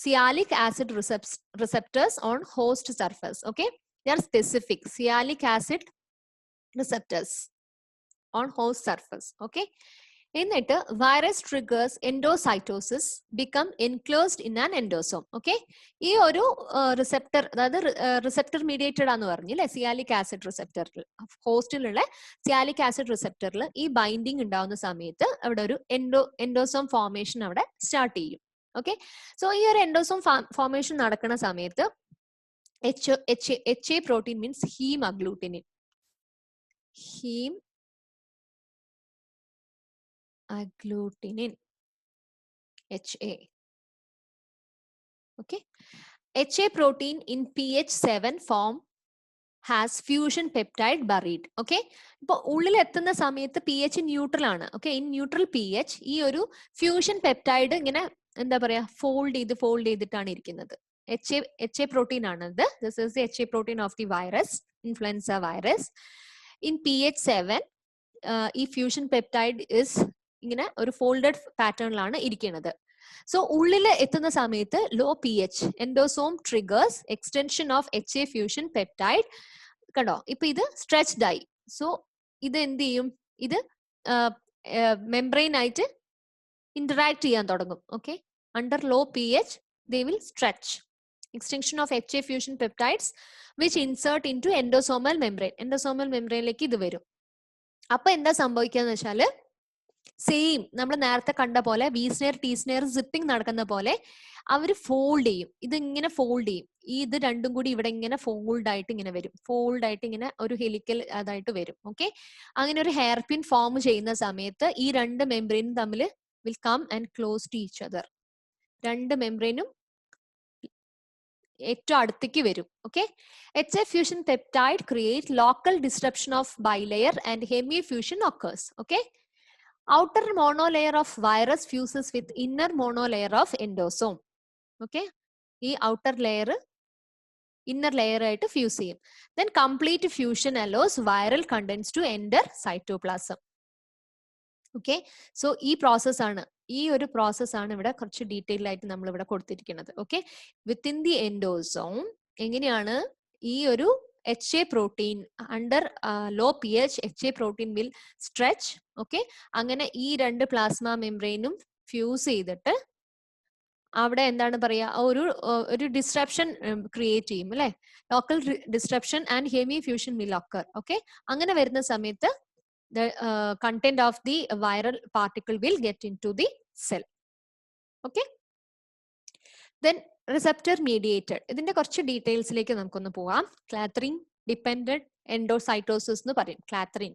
sialic acid receptors on host surface. Okay, they are specific sialic acid receptors on host surface. Okay, എന്നിട്ട് virus triggers endocytosis become enclosed in an endosome. Okay, ഈ ഒരു receptor, അതായത് receptor mediated ആണെന്ന് പറഞ്ഞില്ലേ, sialic acid റിസെപ്റ്ററിൽ, ഹോസ്റ്റിലുള്ള sialic acid റിസെപ്റ്ററിൽ ഈ ബൈൻഡിങ് ഉണ്ടാവുന്ന സമയത്ത് അവിടെ ഒരു എൻഡോസോം ഫോർമേഷൻ അവിടെ സ്റ്റാർട്ട് ചെയ്യും. ഓക്കെ, സോ ഈ ഒരു എൻഡോസോം ഫോർമേഷൻ നടക്കുന്ന സമയത്ത് HA protein means haemagglutinin, haem agglutinin, HA. Okay, HA protein in pH7 form has fusion peptide buried. Okay, ഇപ്പോൾ ഉള്ളിൽ എത്തുന്ന സമയത്ത് pH ന്യൂട്രൽ ആണ്. ഓക്കെ, ഇൻ ന്യൂട്രൽ pH ഈ ഒരു ഫ്യൂഷൻ പെപ്റ്റൈഡ് ഇങ്ങനെ എന്താ പറയാ ഫോൾഡ് ചെയ്തിട്ടാണ് ഇരിക്കുന്നത്. HA protein ആണത്. This is the HA protein of the virus, influenza virus. In pH7 ഈ ഫ്യൂഷൻ പെപ്റ്റൈഡ് ഇസ് ഇങ്ങനെ ഒരു ഫോൾഡഡ് പാറ്റേണിലാണ് ഇരിക്കുന്നത്. സോ ഉള്ളിൽ എത്തുന്ന സമയത്ത് low pH endosome triggers extension of HA fusion peptide. കണ്ടോ, ഇപ്പൊ ഇത് സ്ട്രെച്ച്ഡ് ആയി. സോ ഇത് എന്ത് ചെയ്യും, ഇത് മെംബ്രെയിൻ ആയിട്ട് ഇന്ററാക്ട് ചെയ്യാൻ തുടങ്ങും. Okay, under low pH they will stretch. Extension of HA fusion peptides which insert into endosomal membrane. Endosomal membraneലേക്ക് ഇത് വരും. അപ്പൊ എന്താ സംഭവിക്കാന്ന് വെച്ചാല് സെയിം നമ്മൾ നേരത്തെ കണ്ട പോലെ V snare T snare zipping നടക്കുന്ന പോലെ അവര് ഫോൾഡ് ചെയ്യും. ഇത് ഇങ്ങനെ ഫോൾഡ് ചെയ്യും. ഇത് രണ്ടും കൂടി ഇവിടെ ഇങ്ങനെ ഫോൾഡ് ആയിട്ട് ഇങ്ങനെ വരും. ഫോൾഡ് ആയിട്ട് ഇങ്ങനെ ഒരു ഹെലിക്കൽ അതായിട്ട് വരും. ഓക്കെ, അങ്ങനെ ഒരു ഹെയർ പിൻ ഫോം ചെയ്യുന്ന സമയത്ത് ഈ രണ്ട് മെംബ്രെയിനും തമ്മിൽ will come and close to each other. രണ്ട് മെംബ്രെയിനും ഏറ്റവും അടുത്തേക്ക് വരും. Okay, HA fusion peptide create local disruption of bilayer and hemifusion occurs. Okay, outer monolayer of virus fuses with inner monolayer of endosome. Okay, ഈ outer layer inner layer ആയിട്ട് fuse ചെയ്യും. Then complete fusion allows viral contents to enter cytoplasm. Okay, so ഈ process ആണ് ഈ ഒരു പ്രോസസ്സാണ് ഇവിടെ കുറച്ച് ഡീറ്റെയിൽ ആയിട്ട് നമ്മൾ ഇവിടെ കൊടുത്തിരിക്കുന്നത്. ഓക്കെ, വിത്തിൻ ദി എൻഡോസോം എങ്ങനെയാണ് ഈ ഒരു HA protein under low pH HA protein will stretch. Okay, അങ്ങനെ ഈ രണ്ട് പ്ലാസ്മ മെംബ്രെയിനും ഫ്യൂസ് ചെയ്തിട്ട് അവിടെ എന്താണ് പറയാ, ഒരു ഡിസ്ട്രപ്ഷൻ ക്രിയേറ്റ് ചെയ്യും അല്ലെ, local disruption and hemi fusion will occur. Okay, അങ്ങനെ വരുന്ന സമയത്ത് the content of the viral particle will get into the cell. Okay, then receptor mediated, ഇതിന്റെ കുറച്ച് ഡീറ്റെയിൽസിലേക്ക് നമുക്കൊന്ന് പോവാം. ക്ലാത്രിൻ ഡിപെൻഡന്റ് എൻഡോസൈറ്റോസിസ് എന്ന് പറയും. Clathrin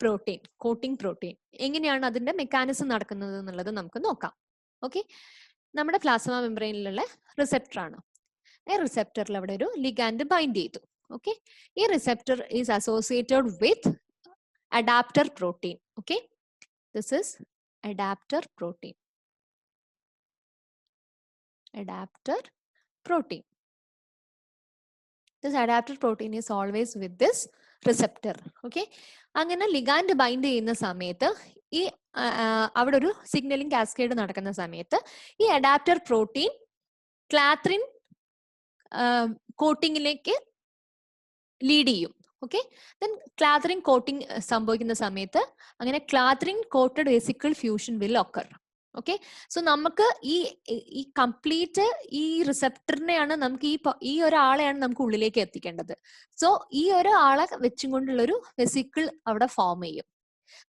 protein, coating protein. എങ്ങനെയാണ് അതിന്റെ മെക്കാനിസം നടക്കുന്നത് എന്നുള്ളത് നമുക്ക് നോക്കാം. ഓക്കെ, നമ്മുടെ പ്ലാസ്മ മെംബ്രെയിനിലുള്ള റിസെപ്റ്റർ ആണ്. ഈ റിസെപ്റ്ററിൽ അവിടെ ഒരു ലിഗാൻഡ് ബൈൻഡ് ചെയ്തു. ഓക്കെ, ഈ receptor is associated with adapter protein. Okay, this is adapter protein. Adapter protein. This adapter protein is always with this receptor. Okay, അങ്ങനെ ലിഗാൻഡ് ബൈൻഡ് ചെയ്യുന്ന സമയത്ത് ഈ അവിടെ ഒരു സിഗ്നലിംഗ് കാസ്കേഡ് നടക്കുന്ന സമയത്ത് ഈ അഡാപ്റ്റർ പ്രോട്ടീൻ ക്ലാത്രിൻ കോട്ടിങ്ങിലേക്ക് ലീഡ് ചെയ്യും. ഓക്കെ, ദെൻ ക്ലാത്രിൻ കോട്ടിംഗ് സംഭവിക്കുന്ന സമയത്ത് അങ്ങനെ clathrin coated vesicle fusion will occur. Okay, so നമുക്ക് ഈ കംപ്ലീറ്റ് ഈ റിസെപ്റ്ററിനെയാണ് നമുക്ക് ഈ ഒരാളെയാണ് നമുക്ക് ഉള്ളിലേക്ക് എത്തിക്കേണ്ടത്. സോ ഈ ഒരാളെ വെച്ചും കൊണ്ടുള്ളൊരു വെസിക്കിൾ അവിടെ ഫോം ചെയ്യും.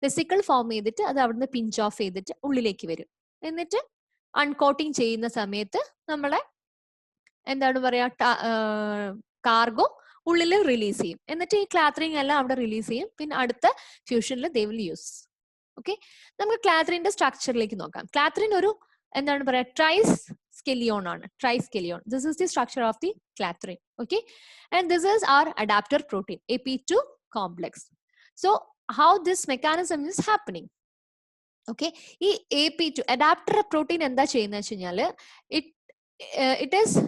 വെസിക്കിൾ ഫോം ചെയ്തിട്ട് അത് അവിടുന്ന് പിഞ്ച് ഓഫ് ചെയ്തിട്ട് ഉള്ളിലേക്ക് വരും. എന്നിട്ട് അൺകോട്ടിങ് ചെയ്യുന്ന സമയത്ത് നമ്മളെ എന്താണ് പറയാ, കാർഗോ ഉള്ളിൽ റിലീസ് ചെയ്യും. എന്നിട്ട് ഈ ക്ലാത്രിൻ എല്ലാം അവിടെ റിലീസ് ചെയ്യും. പിന്നെ അടുത്ത ഫ്യൂഷനിൽ ദേ വിൽ യൂസ്. ഓക്കെ, നമുക്ക് ക്ലാത്രിന്റെ സ്ട്രക്ചറിലേക്ക് നോക്കാം. ക്ലാത്രിൻ ഒരു എന്താണ് പറയാ, ട്രൈസ് സ്കെലിയോൺ ആണ്. Triskelion, this is the structure of the clathrin. Okay, and this is our adapter protein AP2 complex. So how this mechanism is happening. Okay, ഈ AP2 adapter protein എന്താ ചെയ്യുന്നത് വെച്ച് കഴിഞ്ഞാല് ഇറ്റ് ഈസ്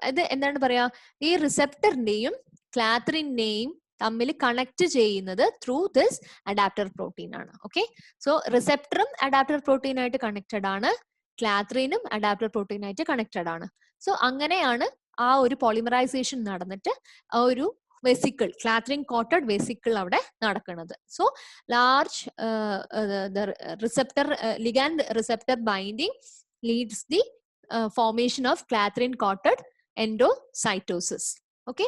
ഇത് എന്താണ് പറയാ, ഈ റിസെപ്റ്ററിന്റെയും ക്ലാത്രിനെയും തമ്മിൽ കണക്ട് ചെയ്യുന്നത് ത്രൂ ദിസ് അഡാപ്റ്റർ പ്രോട്ടീൻ ആണ്. ഓക്കെ, സോ റിസെപ്റ്ററും അഡാപ്റ്റർ പ്രോട്ടീൻ ആയിട്ട് കണക്റ്റഡ് ആണ്, ക്ലാത്രിനും അഡാപ്റ്റർ പ്രോട്ടീൻ ആയിട്ട് കണക്റ്റഡ് ആണ്. സോ അങ്ങനെയാണ് ആ ഒരു പോളിമറൈസേഷൻ നടന്നിട്ട് ആ ഒരു വെസിക്കിൾ, ക്ലാത്രിൻ കോട്ടഡ് വെസിക്കിൾ അവിടെ നടക്കുന്നത്. So large receptor ligand receptor binding leads the formation of clathrin coated endocytosis. Okay,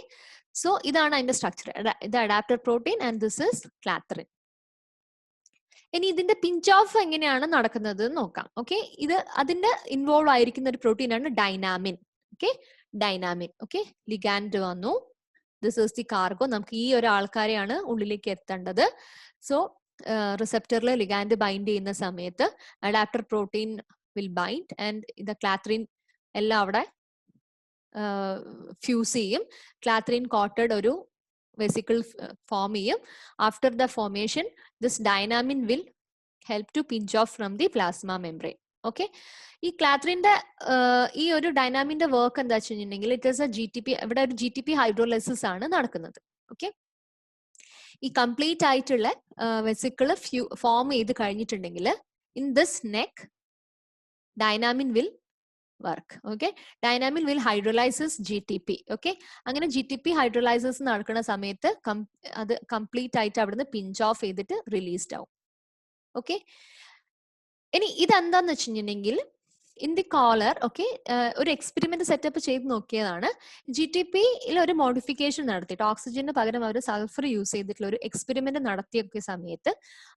so ഇതാണ് അതിന്റെ സ്ട്രക്ചർ. ഇത് adapter protein and this is clathrin. ഇനി ഇതിന്റെ പിഞ്ച് ഓഫ് എങ്ങനെയാണ് നടക്കുന്നത് നോക്കാം. ഓക്കെ, ഇത് അതിന്റെ ഇൻവോൾവ് ആയിരിക്കുന്ന ഒരു പ്രോട്ടീൻ ആണ് ഡൈനാമിൻ. ഓക്കെ, ഡൈനാമിൻ. ഓക്കെ, ലിഗാൻഡ് വന്നു, ദിസ് ഈസ് ദി കാർഗോ. നമുക്ക് ഈ ഒരു ആൾക്കാരെയാണ് ഉള്ളിലേക്ക് എത്തേണ്ടത്. സോ റിസെപ്റ്ററിൽ ലിഗാൻഡ് ബൈൻഡ് ചെയ്യുന്ന സമയത്ത് adapter protein will bind and the clathrin എല്ലാം അവിടെ ഫ്യൂസ് ചെയ്യും. ക്ലാത്രിൻ കോട്ടഡ് ഒരു വെസിക്കിൾ ഫോം ചെയ്യും. After the formation this dynamin will help to pinch off from the plasma membrane. Okay, ഈ ക്ലാത്രിന്റെ ഈ ഒരു ഡൈനാമിന്റെ വർക്ക് എന്താ വെച്ചിട്ടുണ്ടെങ്കിൽ ഇറ്റ് ഈസ് എ GTP. ഇവിടെ ഒരു GTP ഹൈഡ്രോലൈസിസ് ആണ് നടക്കുന്നത്. ഓക്കെ, ഈ കംപ്ലീറ്റ് ആയിട്ടുള്ള വെസിക്കിൾ ഫോം ചെയ്ത് കഴിഞ്ഞിട്ടുണ്ടെങ്കിൽ in this neck dynamin will work. Okay, dynamin will hydrolysis GTP. Okay, അങ്ങനെ GTP ഹൈഡ്രോലൈസിസ് നടക്കുന്ന സമയത്ത് അത് കംപ്ലീറ്റ് ആയിട്ട് അവിടുന്ന് പിഞ്ച് ഓഫ് ചെയ്തിട്ട് റിലീസ്ഡ് ആവും. ഓക്കെ, ഇനി ഇതെന്താന്ന് വെച്ചിട്ടുണ്ടെങ്കിൽ ഇൻ ദി കോളർ. ഓക്കെ, ഒരു എക്സ്പെരിമെന്റ് സെറ്റപ്പ് ചെയ്ത് നോക്കിയതാണ്. GTPയിൽ ഒരു മോഡിഫിക്കേഷൻ നടത്തിയിട്ട് ഓക്സിജന് പകരം അവർ സൾഫർ യൂസ് ചെയ്തിട്ടുള്ള ഒരു എക്സ്പെരിമെന്റ് നടത്തിയ സമയത്ത്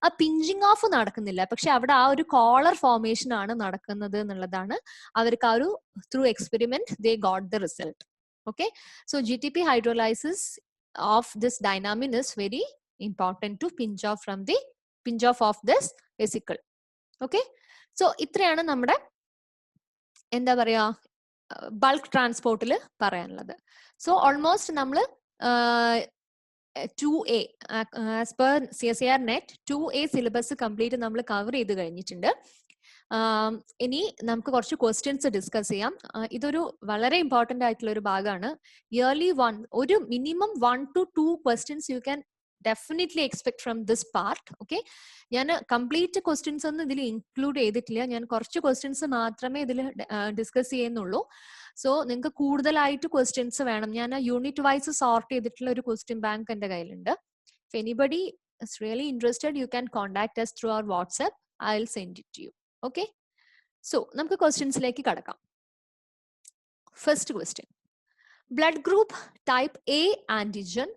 ആ പിഞ്ചിങ് ഓഫ് നടക്കുന്നില്ല, പക്ഷെ അവിടെ ആ ഒരു കോളർ ഫോർമേഷൻ ആണ് നടക്കുന്നത് എന്നുള്ളതാണ് അവർക്ക് ആ ഒരു through experiment they got the result. Okay, so GTP hydrolysis of this dynamin is very important to pinch off of this vesicle. Okay, so ഇത്രയാണ് നമ്മുടെ എന്താ പറയാ ബൾക്ക് ട്രാൻസ്പോർട്ടിൽ പറയാനുള്ളത്. സോ ഓൾമോസ്റ്റ് നമ്മൾ 2A as per CSIR net 2A syllabus complete നമ്മൾ cover ചെയ്ത് കഴിഞ്ഞിട്ടുണ്ട്. ഇനി നമുക്ക് കുറച്ച് ക്വസ്റ്റ്യൻസ് ഡിസ്കസ് ചെയ്യാം. ഇതൊരു വളരെ ഇമ്പോർട്ടന്റ് ആയിട്ടുള്ള ഒരു ഭാഗമാണ്. ഇയർലി ഒരു minimum 1 to 2 questions you can definitely expect from this part. Okay, ഞാൻ കംപ്ലീറ്റ് ക്വസ്റ്റ്യൻസ് ഒന്നും ഇതിൽ ഇൻക്ലൂഡ് ചെയ്തിട്ടില്ല. ഞാൻ കുറച്ച് ക്വസ്റ്റ്യൻസ് മാത്രമേ ഇതിൽ ഡിസ്കസ് ചെയ്യുന്നുള്ളൂ. സോ നിങ്ങൾക്ക് കൂടുതലായിട്ട് ക്വസ്റ്റ്യൻസ് വേണം. ഞാൻ യൂണിറ്റ് വൈസ് സോർട്ട് ചെയ്തിട്ടുള്ള ഒരു ക്വസ്റ്റ്യൻ ബാങ്ക് എന്റെ കയ്യിലുണ്ട്. If anybody is really interested, you can contact us through our WhatsApp. I'll send it to you. Okay, so നമുക്ക് ക്വസ്റ്റ്യൻസിലേക്ക് കടക്കാം. First question. Blood group type A antigen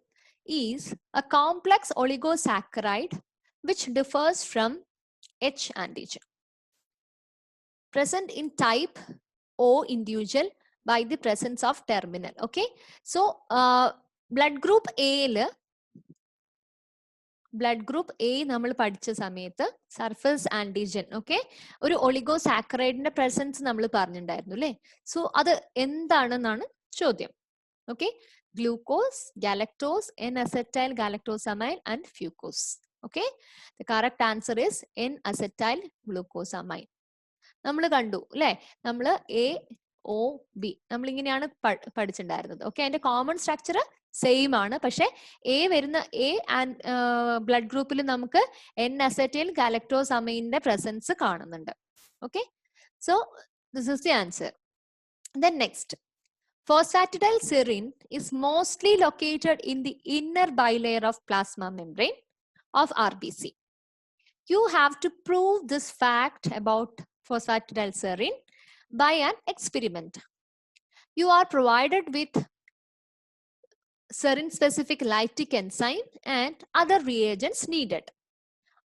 is a complex oligosaccharide which differs from H antigen present in type O individual by the presence of terminal. Okay, so blood group A blood group A നമ്മൾ പഠിച്ച സമയത്ത് surface antigen okay ഒരു ഒളിഗോസാക്കറൈഡിന്റെ presence നമ്മൾ പറഞ്ഞിട്ടുണ്ടായിരുന്നു അല്ലേ. So അത് എന്താണെന്നാണ് ചോദ്യം. Okay, glucose, galactose, N acetyl galactosamine and fucose. Okay, the correct answer is N acetyl glucosamine. നമ്മൾ കണ്ടു അല്ലെ, നമ്മൾ എ ഒ ബി നമ്മളിങ്ങനെയാണ് പഠിച്ചിട്ടുണ്ടായിരുന്നത്. ഓക്കെ, അതിന്റെ കോമൺ സ്ട്രക്ചർ സെയിം ആണ്. പക്ഷെ എ വരുന്ന എ ആൻഡ് ബ്ലഡ് ഗ്രൂപ്പിൽ നമുക്ക് എൻ അസറ്റൈൽ ഗാലക്ടോസമൈനിന്റെ പ്രസൻസ് കാണുന്നുണ്ട്. Okay, so this is the answer. Then next, phosphatidylserine is mostly located in the inner bilayer of plasma membrane of RBC. You have to prove this fact about phosphatidylserine by an experiment. You are provided with serine specific lytic enzyme and other reagents needed.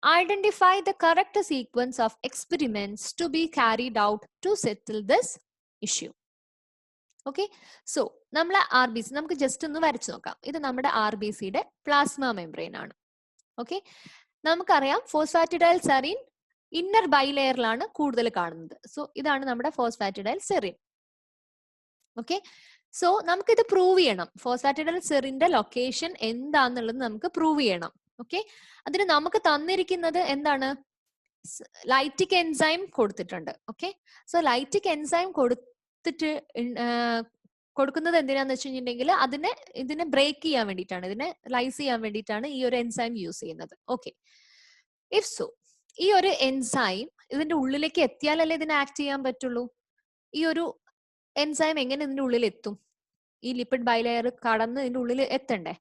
Identify the correct sequence of experiments to be carried out to settle this issue. Okay, so നമ്മളെ R B C നമുക്ക് just ഒന്ന് വരച്ചു നോക്കാം. ഇത് നമ്മുടെ R B സിയുടെ plasma membrane ആണ്. Okay, നമുക്കറിയാം ഫോസ്ഫാറ്റിഡൈൽസെറിൻ ഇന്നർ ബൈലെയറിലാണ് കൂടുതൽ കാണുന്നത്. സോ ഇതാണ് നമ്മുടെ ഫോസ്ഫാറ്റിഡൈൽസെറിൻ. ഓക്കെ, സോ നമുക്കിത് പ്രൂവ് ചെയ്യണം. ഫോസ്ഫാറ്റിഡൈൽസെറിന്റെ ലൊക്കേഷൻ എന്താന്നുള്ളത് നമുക്ക് പ്രൂവ് ചെയ്യണം. ഓക്കെ, അതിന് നമുക്ക് തന്നിരിക്കുന്നത് എന്താണ്, ലൈറ്റിക് എൻസൈം കൊടുത്തിട്ടുണ്ട്. ഓക്കെ, സോ ലൈറ്റിക് എൻസൈം കൊടുത്തിട്ട് കൊടുക്കുന്നത് എന്തിനാന്ന് വെച്ച് കഴിഞ്ഞിട്ടുണ്ടെങ്കിൽ ഇതിനെ ബ്രേക്ക് ചെയ്യാൻ വേണ്ടിയിട്ടാണ്, ഇതിനെ ലൈസ് ചെയ്യാൻ വേണ്ടിയിട്ടാണ് ഈ ഒരു എൻസൈം യൂസ് ചെയ്യുന്നത്. ഓക്കെ, ഇഫ് സോ ഈ ഒരു എൻസൈം ഇതിന്റെ ഉള്ളിലേക്ക് എത്തിയാലല്ലേ ഇതിനെ ആക്ട് ചെയ്യാൻ പറ്റുള്ളൂ. ഈ ഒരു എൻസൈം എങ്ങനെ ഇതിന്റെ ഉള്ളിൽ എത്തും? ഈ ലിപ്പിഡ് ബൈലെയർ കടന്ന് ഇതിന്റെ ഉള്ളിൽ എത്തണ്ടേ.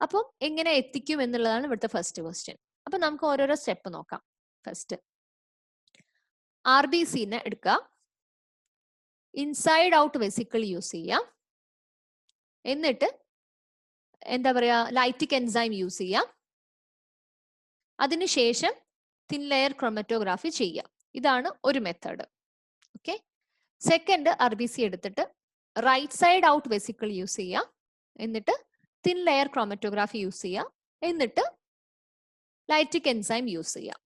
അപ്പം എങ്ങനെ എത്തിക്കും എന്നുള്ളതാണ് ഇവിടുത്തെ ഫസ്റ്റ് ക്വസ്റ്റ്യൻ. അപ്പൊ നമുക്ക് ഓരോരോ സ്റ്റെപ്പ് നോക്കാം. ഫസ്റ്റ് ആർ ബി സിനെ എടുക്കുക, ഇൻസൈഡ് ഔട്ട് വെസിക്കിൾ യൂസ് ചെയ്യാം, എന്നിട്ട് എന്താ പറയാ ലൈറ്റിക് എൻസൈം യൂസ് ചെയ്യാം, അതിനുശേഷം തിൻ ലെയർ ക്രോമറ്റോഗ്രാഫി ചെയ്യാം. ഇതാണ് ഒരു method. Okay, second R B C എടുത്തിട്ട് right side out vesicle use ചെയ്യാം, എന്നിട്ട് തിൻ ലെയർ ക്രോമറ്റോഗ്രാഫി യൂസ് ചെയ്യാം, എന്നിട്ട് ലൈറ്റിക് എൻസൈം യൂസ് ചെയ്യാം.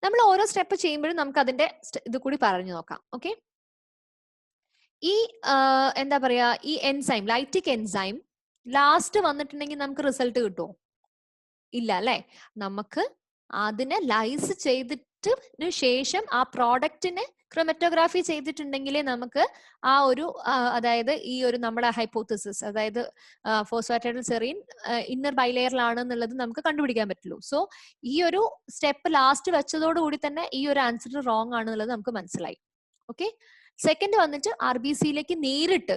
നമ്മൾ ഓരോ സ്റ്റെപ്പ് ചെയ്യുമ്പോഴും നമുക്ക് അതിന്റെ ഇത് കൂടി പറഞ്ഞു നോക്കാം. ഓക്കെ, ഈ എന്താ പറയാ ഈ എൻസൈം ലൈറ്റിക് എൻസൈം ലാസ്റ്റ് വന്നിട്ടുണ്ടെങ്കിൽ നമുക്ക് റിസൾട്ട് കിട്ടുമോ? ഇല്ല അല്ലെ. നമുക്ക് അതിനെ ലൈസ് ചെയ്തിട്ട് ശേഷം ആ പ്രോഡക്റ്റിനെ ക്രോമറ്റോഗ്രാഫി ചെയ്തിട്ടുണ്ടെങ്കിലേ നമുക്ക് ആ ഒരു അതായത് ഈ ഒരു നമ്മുടെ ഹൈപ്പോത്തിസിസ്, അതായത് ഫോസ്ഫാറ്റിഡൈൽസെറിൻ ഇന്നർ ബൈലെയറിലാണ് എന്നുള്ളത് നമുക്ക് കണ്ടുപിടിക്കാൻ പറ്റുള്ളൂ. സോ ഈ ഒരു സ്റ്റെപ്പ് ലാസ്റ്റ് വെച്ചതോടുകൂടി തന്നെ ഈ ഒരു ആൻസർ റോങ് ആണെന്നുള്ളത് നമുക്ക് മനസ്സിലായി. ഓക്കെ, സെക്കൻഡ് വന്നിട്ട് ആർ ബി സിയിലേക്ക് നേരിട്ട്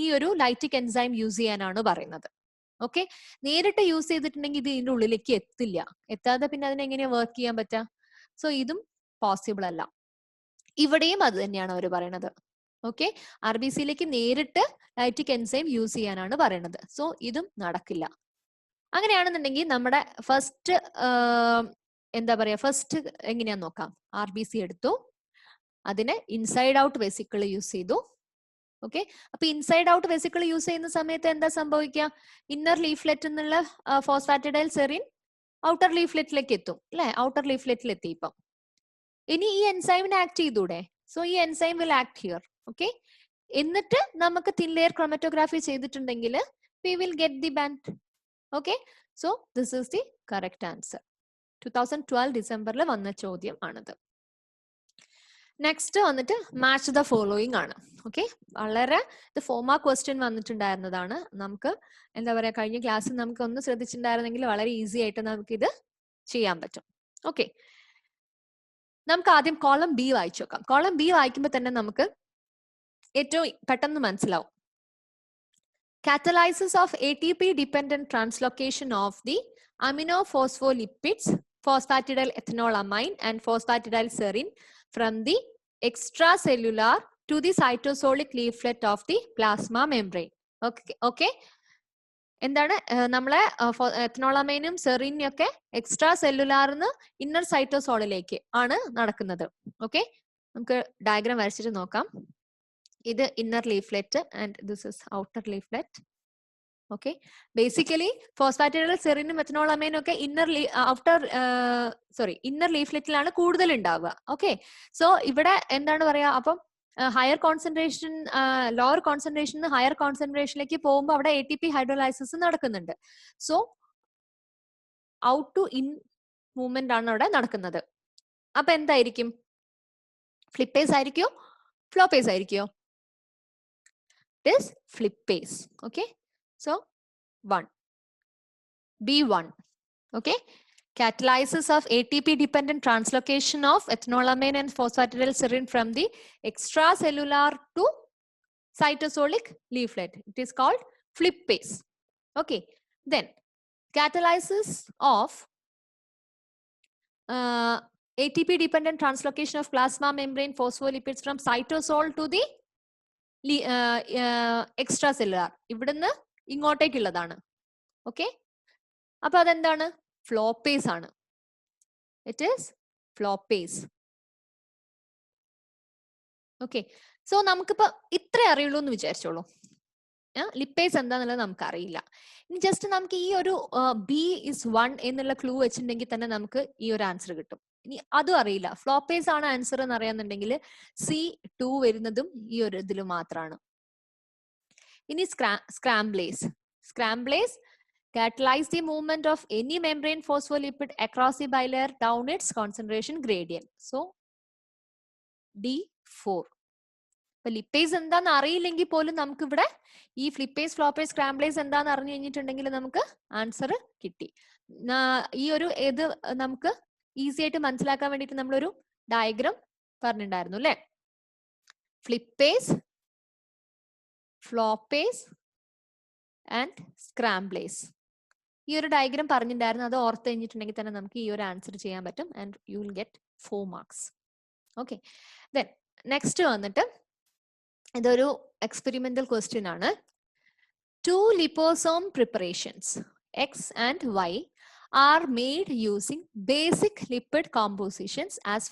ഈ ഒരു ലൈറ്റിക് എൻസൈം യൂസ് ചെയ്യാനാണ് പറയുന്നത്. ഓക്കെ, നേരിട്ട് യൂസ് ചെയ്തിട്ടുണ്ടെങ്കിൽ ഇത് ഇതിന്റെ ഉള്ളിലേക്ക് എത്തില്ല. എത്താതെ പിന്നെ അതിനെങ്ങനെയാ വർക്ക് ചെയ്യാൻ പറ്റുക? സോ ഇതും പോസിബിൾ അല്ല. ഇവിടെയും അത് തന്നെയാണ് അവർ പറയുന്നത്. ഓക്കെ, ആർ ബി സിയിലേക്ക് നേരിട്ട് ലൈറ്റിക് എൻസൈം യൂസ് ചെയ്യാനാണ് പറയുന്നത്. സോ ഇതും നടക്കില്ല. അങ്ങനെയാണെന്നുണ്ടെങ്കിൽ നമ്മുടെ ഫസ്റ്റ് എന്താ പറയാ ഫസ്റ്റ് എങ്ങനെയാന്ന് നോക്കാം. ആർ ബി സി എടുത്തു, അതിനെ ഇൻസൈഡ് ഔട്ട് വെസിക്കിൾ യൂസ് ചെയ്തു. ഓക്കെ, അപ്പൊ ഇൻസൈഡ് ഔട്ട് വെസിക്കിൾ യൂസ് ചെയ്യുന്ന സമയത്ത് എന്താ സംഭവിക്കുക? ഇന്നർ ലീഫ്ലെറ്റ് എന്നുള്ള ഫോസ്ഫാറ്റിഡൈൽസെറിൻ ഔട്ടർ ലീഫ്ലെറ്റിലേക്ക് എത്തും അല്ലെ. ഔട്ടർ ലീഫ്ലെറ്റിൽ എത്തി. ഇപ്പം ഇനി ഈ എൻസൈമിനെ ആക്ട് ചെയ്തൂടെ? സോ ഈ enzyme will act here. Okay, എന്നിട്ട് നമുക്ക് തിൻ ലെയർ ക്രോമറ്റോഗ്രാഫി ചെയ്തിട്ടുണ്ടെങ്കിൽ we will get the band. Okay, so this is the correct answer. 2012 ഡിസംബറിൽ വന്ന ചോദ്യം ആണത്. നെക്സ്റ്റ് വന്നിട്ട് മാച്ച് ദ ഫോളോയിങ് ആണ്. ഓക്കെ, വളരെ ഇത് 4 മാർക്ക് ക്വസ്റ്റ്യൻ വന്നിട്ടുണ്ടായിരുന്നതാണ്. നമുക്ക് എന്താ പറയാ, കഴിഞ്ഞ ക്ലാസ്സിൽ നമുക്ക് ഒന്ന് ശ്രദ്ധിച്ചിട്ടുണ്ടായിരുന്നെങ്കിൽ വളരെ ഈസി ആയിട്ട് നമുക്ക് ഇത് ചെയ്യാൻ പറ്റും. ഓക്കെ, നമുക്ക് ആദ്യം കോളം ബി വായിച്ചു നോക്കാം. കോളം ബി വായിക്കുമ്പോൾ തന്നെ നമുക്ക് ഏറ്റവും പെട്ടെന്ന് മനസ്സിലാവും. Catalysis of ATP dependent translocation of the aminophospholipid phosphatidylethylamine and phosphatidyl from the extracellular to the cytosolic leaflet of the plasma membrane. Okay. എന്താണ് നമ്മളെ എഥനോളമൈനും സെറീനും ഒക്കെ എക്സ്ട്രാ സെല്ലുലാർന്ന് ഇന്നർ സൈറ്റോസോളിലേക്ക് ആണ് നടക്കുന്നത്. ഓക്കെ, നമുക്ക് ഡയഗ്രാം വരച്ചിട്ട് നോക്കാം. ഇത് inner leaflet and this is outer leaflet. Okay, basically phosphatidyl സെറീനും മെഥനോളമൈനും ഒക്കെ ഇന്നർ ലീഫ്ലെറ്റിലാണ് കൂടുതൽ ഉണ്ടാവുക. ഓക്കെ, സോ ഇവിടെ എന്താണ് പറയാ, അപ്പം higher concentration lower concentration higher കോൺസെൻട്രേഷനിലേക്ക് പോകുമ്പോൾ അവിടെ ATP ഹൈഡ്രോലൈസിസ് നടക്കുന്നുണ്ട്. So out to in movement ആണ് അവിടെ നടക്കുന്നത്. അപ്പൊ എന്തായിരിക്കും, ഫ്ലിപ്പേസ് ആയിരിക്കോ ഫ്ലോപ്പേസ് ആയിരിക്കോ? This flippase. Okay, so 1 B1. Okay, catalysis of ATP dependent translocation of ethanolamine and phosphatidylserine from the extracellular to cytosolic leaflet, it is called flippase. Okay, then catalysis of ATP dependent translocation of plasma membrane phospholipids from cytosol to the extracellular, ഇവിടുന്ന് ഇങ്ങോട്ടേക്കുള്ളതാണ്. Okay, അപ്പൊ അതെന്താണ്, floppase ആണ്. It is floppase. Okay, so നമുക്കിപ്പോ ഇത്രേ അറിയുള്ളൂ എന്ന് വിചാരിച്ചോളൂ. Lipase എന്താന്നുള്ളത് നമുക്ക് അറിയില്ല. ഇനി ജസ്റ്റ് നമുക്ക് ഈ ഒരു B=1 എന്നുള്ള ക്ലൂ വെച്ചിട്ടുണ്ടെങ്കിൽ തന്നെ നമുക്ക് ഈ ഒരു ആൻസർ കിട്ടും. ഇനി അതും അറിയില്ല, ഫ്ലോപ്പേസ് ആണ് ആൻസർ എന്ന് അറിയാന്നുണ്ടെങ്കിൽ C2 വരുന്നതും ഈ ഒരു ഇതിൽ മാത്രമാണ്. ഇനി സ്ക്രാംബ്ലേസ്. സ്ക്രാംബ്ലേസ് catalyze the movement of any membrane phospholipid across the bilayer down its concentration gradient. So D4. ഇപ്പൊ ലിപ്പേസ് എന്താന്ന് അറിയില്ലെങ്കിൽ പോലും നമുക്ക് ഇവിടെ ഈ ഫ്ലിപ്പേസ് ഫ്ലോപ്പേസ് സ്ക്രാംബ്ലേസ് എന്താന്ന് അറിഞ്ഞു കഴിഞ്ഞിട്ടുണ്ടെങ്കിൽ നമുക്ക് ആൻസർ കിട്ടി. ഈ ഒരു ഇത് നമുക്ക് ഈസി ആയിട്ട് മനസ്സിലാക്കാൻ വേണ്ടിയിട്ട് നമ്മളൊരു ഡയഗ്രാം പറഞ്ഞിട്ടുണ്ടായിരുന്നു അല്ലെ. ഫ്ലിപ്പേസ്, ഫ്ലോപ്പേസ് ആൻഡ് സ്ക്രാംബ്ലേസ്, ഈ ഒരു ഡയഗ്രാം പറഞ്ഞിട്ടുണ്ടായിരുന്നു. അത് ഓർത്ത് കഴിഞ്ഞിട്ടുണ്ടെങ്കിൽ തന്നെ നമുക്ക് ഈ ഒരു ആൻസർ ചെയ്യാൻ പറ്റും and you will get 4 marks. Okay, then next വന്നിട്ട് ഇതൊരു എക്സ്പെരിമെന്റൽ ക്വസ്റ്റ്യൻ ആണ്. 2 liposome preparations X and Y are made using basic lipid compositions as